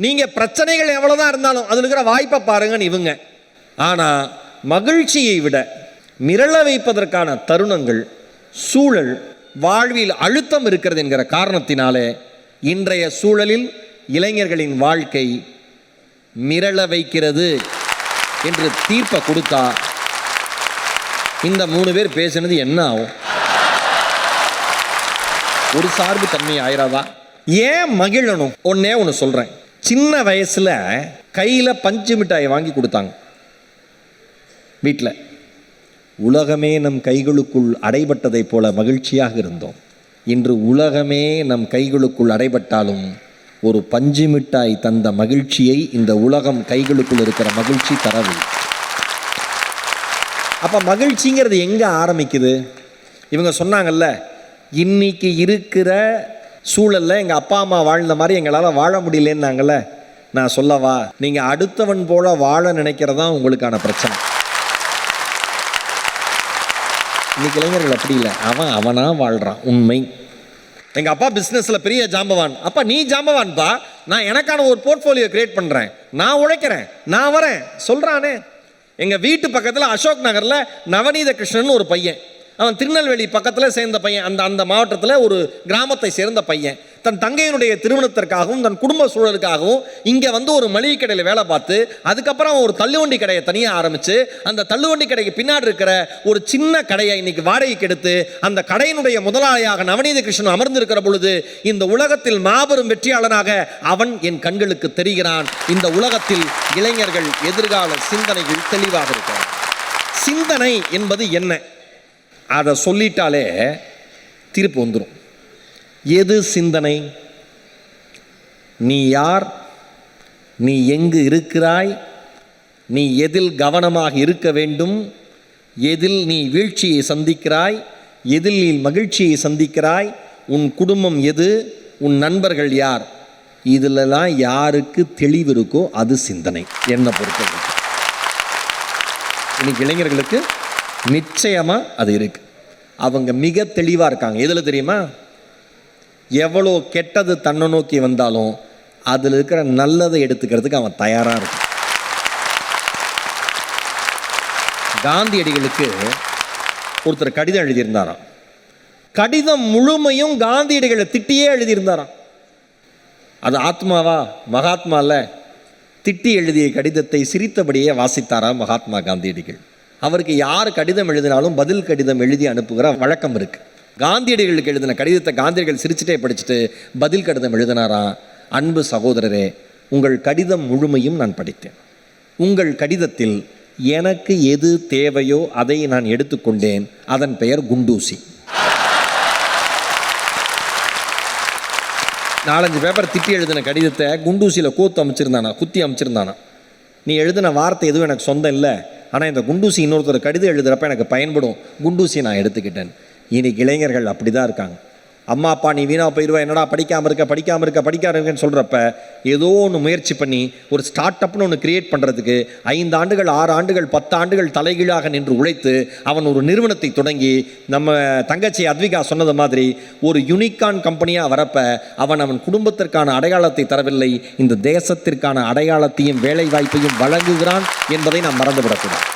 நீங்கள் பிரச்சனைகள் எவ்வளோதான் இருந்தாலும் அதில் இருக்கிற வாய்ப்பை பாருங்கன்னு இவங்க. ஆனால் மகிழ்ச்சியை விட மிரள வைப்பதற்கான தருணங்கள், சூழல், வாழ்வில் அழுத்தம் இருக்கிறது என்கிற காரணத்தினாலே இன்றைய சூழலில் இளைஞர்களின் வாழ்க்கை மிரள வைக்கிறது என்று தீர்ப்பை கொடுத்தா இந்த 3 பேர் பேசினது என்ன ஆகும்? ஒரு சார்பு தன்மை ஆயிராதா? ஏன் மகிழணும்? ஒன்னே ஒன்று சொல்கிறேன். சின்ன வயசில் கையில் பஞ்சு மிட்டாயை வாங்கி கொடுத்தாங்க வீட்டில். உலகமே நம் கைகளுக்குள் அடைபட்டதைப் போல மகிழ்ச்சியாக இருந்தோம். இன்று உலகமே நம் கைகளுக்குள் அடைபட்டாலும் ஒரு பஞ்சு மிட்டாய் தந்த மகிழ்ச்சியை இந்த உலகம் கைகளுக்குள் இருக்கிற மகிழ்ச்சி தரவில்லை. அப்போ மகிழ்ச்சிங்கிறது எங்கே ஆரம்பிக்குது? இவங்க சொன்னாங்கல்ல, இன்னைக்கு இருக்கிற சூழலில் எங்கள் அப்பா அம்மா வாழ்ந்த மாதிரி எங்களால் வாழ முடியலன்னாங்கல்ல. நான் சொல்லவா, நீங்கள் அடுத்தவன் போல வாழ நினைக்கிறதா உங்களுக்கான பிரச்சனை. இன்னைக்கு இளைஞர்கள் அப்படி இல்லை, அவனா வாழ்கிறான். உண்மை. எங்கள் அப்பா பிஸ்னஸில் பெரிய ஜாம்பவான். அப்பா நீ ஜாம்பவான்பா, நான் எனக்கான ஒரு போர்ட்ஃபோலியோ கிரியேட் பண்ணுறேன், நான் உழைக்கிறேன், நான் வரேன் சொல்கிறானே. எங்கள் வீட்டு பக்கத்தில் அசோக் நகரில் நவநீத கிருஷ்ணன் ஒரு பையன், அவன் திருநெல்வேலி பக்கத்தில் சேர்ந்த பையன், அந்த மாவட்டத்தில் ஒரு கிராமத்தை சேர்ந்த பையன். தன் தங்கையினுடைய திருமணத்திற்காகவும் தன் குடும்ப சூழலுக்காகவும் இங்கே வந்து ஒரு மளிகை கடையில் வேலை பார்த்து அதுக்கப்புறம் ஒரு தள்ளுவண்டி கடையை தனியாக ஆரம்பித்து அந்த தள்ளுவண்டி கடைக்கு பின்னாடி இருக்கிற ஒரு சின்ன கடையை இன்னைக்கு வாடகைக்கு எடுத்து அந்த கடையினுடைய முதலாளியாக நவநீத கிருஷ்ணன் அமர்ந்திருக்கிற பொழுது இந்த உலகத்தில் மாபெரும் வெற்றியாளனாக அவன் என் கண்களுக்கு தெரிகிறான். இந்த உலகத்தில் இளைஞர்கள் எதிர்கால சிந்தனைகள் தெளிவாக இருக்கிறார். சிந்தனை என்பது என்ன? அதை சொல்லிட்டாலே திருப்பி வந்துடும். எது சிந்தனை? நீ யார், நீ எங்கு இருக்கிறாய், நீ எதில் கவனமாக இருக்க வேண்டும், எதில் நீ வீழ்ச்சியை சந்திக்கிறாய், எதில் நீ மகிழ்ச்சியை சந்திக்கிறாய், உன் குடும்பம் எது, உன் நண்பர்கள் யார், இதிலெல்லாம் யாருக்கு தெளிவு இருக்கோ அது சிந்தனை. என்ன பொறுத்தவரை இன்னைக்கு இளைஞர்களுக்கு நிச்சயமாக அது இருக்கு. அவங்க மிக தெளிவாக இருக்காங்க. எதில் தெரியுமா? எவ்வளோ கெட்டது தன்னை நோக்கி வந்தாலும் அதில் இருக்கிற நல்லதை எடுத்துக்கிறதுக்கு அவன் தயாராக இருக்கான். காந்தியடிகளுக்கு ஒருத்தர் கடிதம் எழுதியிருந்தாராம். கடிதம் முழுமையும் காந்தியடிகளை திட்டியே எழுதியிருந்தாராம். அது ஆத்மாவா? மகாத்மா இல்லை. திட்டி எழுதிய கடிதத்தை சிரித்தபடியே வாசித்தாராம் மகாத்மா காந்தியடிகள். அவருக்கு யார் கடிதம் எழுதினாலும் பதில் கடிதம் எழுதி அனுப்புகிற வழக்கம் இருக்குது. காந்தியடிகளுக்கு எழுதின கடிதத்தை காந்தியடிகள் சிரிச்சுட்டே படிச்சுட்டு பதில் கடிதம் எழுதினாராம். அன்பு சகோதரரே, உங்கள் கடிதம் முழுமையும் நான் படித்தேன். உங்கள் கடிதத்தில் எனக்கு எது தேவையோ அதை நான் எடுத்துக்கொண்டேன். அதன் பெயர் குண்டூசி. 4-5 பேப்பர் திட்டி எழுதின கடிதத்தை குண்டூசியில் குத்தி அமைச்சிருந்தானா. நீ எழுதின வார்த்தை எதுவும் எனக்கு சொந்தம் இல்லை, ஆனால் இந்த குண்டூசி இன்னொருத்தர் கடிதம் எழுதுகிறப்ப எனக்கு பயன்படும், குண்டூசி நான் எடுத்துக்கிட்டேன். இன்னைக்கு இளைஞர்கள் அப்படி தான் இருக்காங்க. அம்மா அப்பா நீ வீணா போயிடுவா, என்னடா படிக்காமல் இருக்கன்னு சொல்கிறப்ப ஏதோ ஒன்று முயற்சி பண்ணி ஒரு ஸ்டார்ட் அப்னு ஒன்று கிரியேட் பண்ணுறதுக்கு 5 ஆண்டுகள் 6 ஆண்டுகள் 10 ஆண்டுகள் தலைகீழாக நின்று உழைத்து அவன் ஒரு நிறுவனத்தை தொடங்கி, நம்ம தங்கச்சி அத்விகா சொன்னது மாதிரி ஒரு யூனிகான் கம்பெனியாக வரப்ப அவன் குடும்பத்திற்கான அடையாளத்தை தரவில்லை, இந்த தேசத்திற்கான அடையாளத்தையும் வேலை வாய்ப்பையும் வழங்குகிறான் என்பதை நாம் மறந்துவிடக்கூடாது.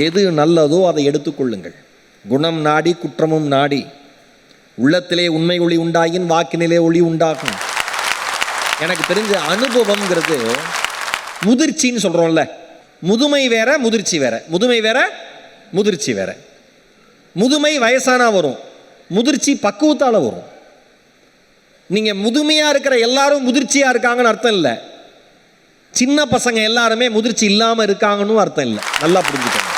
எது நல்லதோ அதை எடுத்துக்கொள்ளுங்கள். குணம் நாடி குற்றமும் நாடி, உள்ளத்திலே உண்மை ஒளி உண்டாயின் வாக்கினிலே ஒளி உண்டாகும். எனக்கு தெரிஞ்ச அனுபவம்ங்கிறது முதிர்ச்சின்னு சொல்கிறோம்ல, முதுமை வேற முதிர்ச்சி வேற. முதிர்ச்சி வேற. முதுமை வயசானா வரும், முதிர்ச்சி பக்குவத்தால் வரும். நீங்கள் முதுமையாக இருக்கிற எல்லாரும் முதிர்ச்சியாக இருக்காங்கன்னு அர்த்தம் இல்லை, சின்ன பசங்க எல்லாருமே முதிர்ச்சி இல்லாமல் இருக்காங்கன்னு அர்த்தம் இல்லை. நல்லா புரிஞ்சுக்கணும்.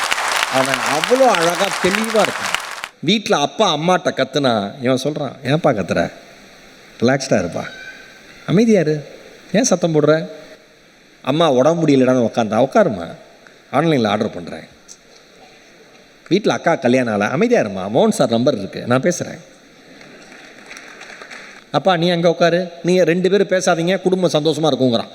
அவன் அவ்வளோ அழகாக தெளிவாக இருக்கான். வீட்டில் அப்பா அம்மாட்ட கத்துனா இவன் சொல்கிறான், ஏன்ப்பா கத்துற, ரிலாக்ஸ்டாக இருப்பா, அமைதியாரு, ஏன் சத்தம் போடுற, அம்மா உடம்பு முடியலடான்னு உட்காருமா, ஆன்லைனில் ஆர்டர் பண்ணுறேன். வீட்டில் அக்கா கல்யாணம் ஆகலை, அமைதியாக இருமா, மோகன் சார் நம்பர் இருக்குது, நான் பேசுகிறேன். அப்பா நீ அங்கே உட்காரு, நீங்கள் 2 பேரும் பேசாதீங்க, குடும்பம் சந்தோஷமாக இருக்குங்கிறான்.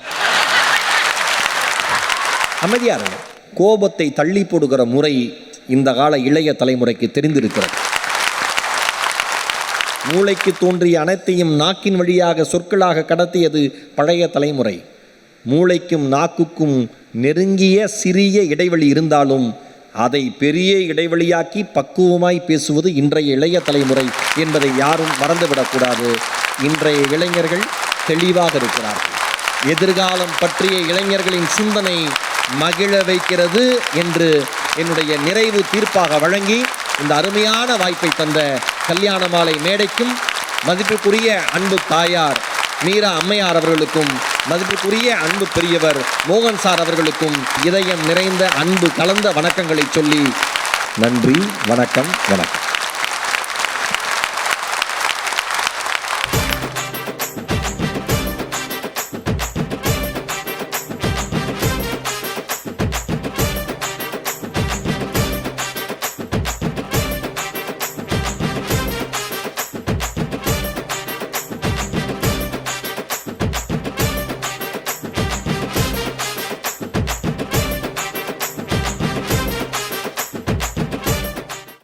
அமைதியாக இருங்க. கோபத்தை தள்ளி போடுகிற முறை இந்த கால இளைய தலைமுறைக்கு தெரிந்திருக்கிறது. மூளைக்கு தோன்றிய அனைத்தையும் நாக்கின் வழியாக சொற்களாக கடத்தியது பழைய தலைமுறை. மூளைக்கும் நாக்குக்கும் நெருங்கிய சிறிய இடைவெளி இருந்தாலும் அதை பெரிய இடைவெளியாக்கி பக்குவமாய் பேசுவது இன்றைய இளைய தலைமுறை என்பதை யாரும் மறந்துவிடக்கூடாது. இன்றைய இளைஞர்கள் தெளிவாக இருக்கிறார்கள். எதிர்காலம் பற்றிய இளைஞர்களின் சிந்தனை மகிழ வைக்கிறது என்று என்னுடைய நிறைவு தீர்ப்பாக வழங்கி இந்த அருமையான வாய்ப்பை தந்த கல்யாண மாலை மேடைக்கும், மதிப்புக்குரிய அன்பு தாயார் மீரா அம்மையார் அவர்களுக்கும், மதிப்புக்குரிய அன்பு பெரியவர் மோகன் சார் அவர்களுக்கும் இதயம் நிறைந்த அன்பு கலந்த வணக்கங்களை சொல்லி நன்றி, வணக்கம்.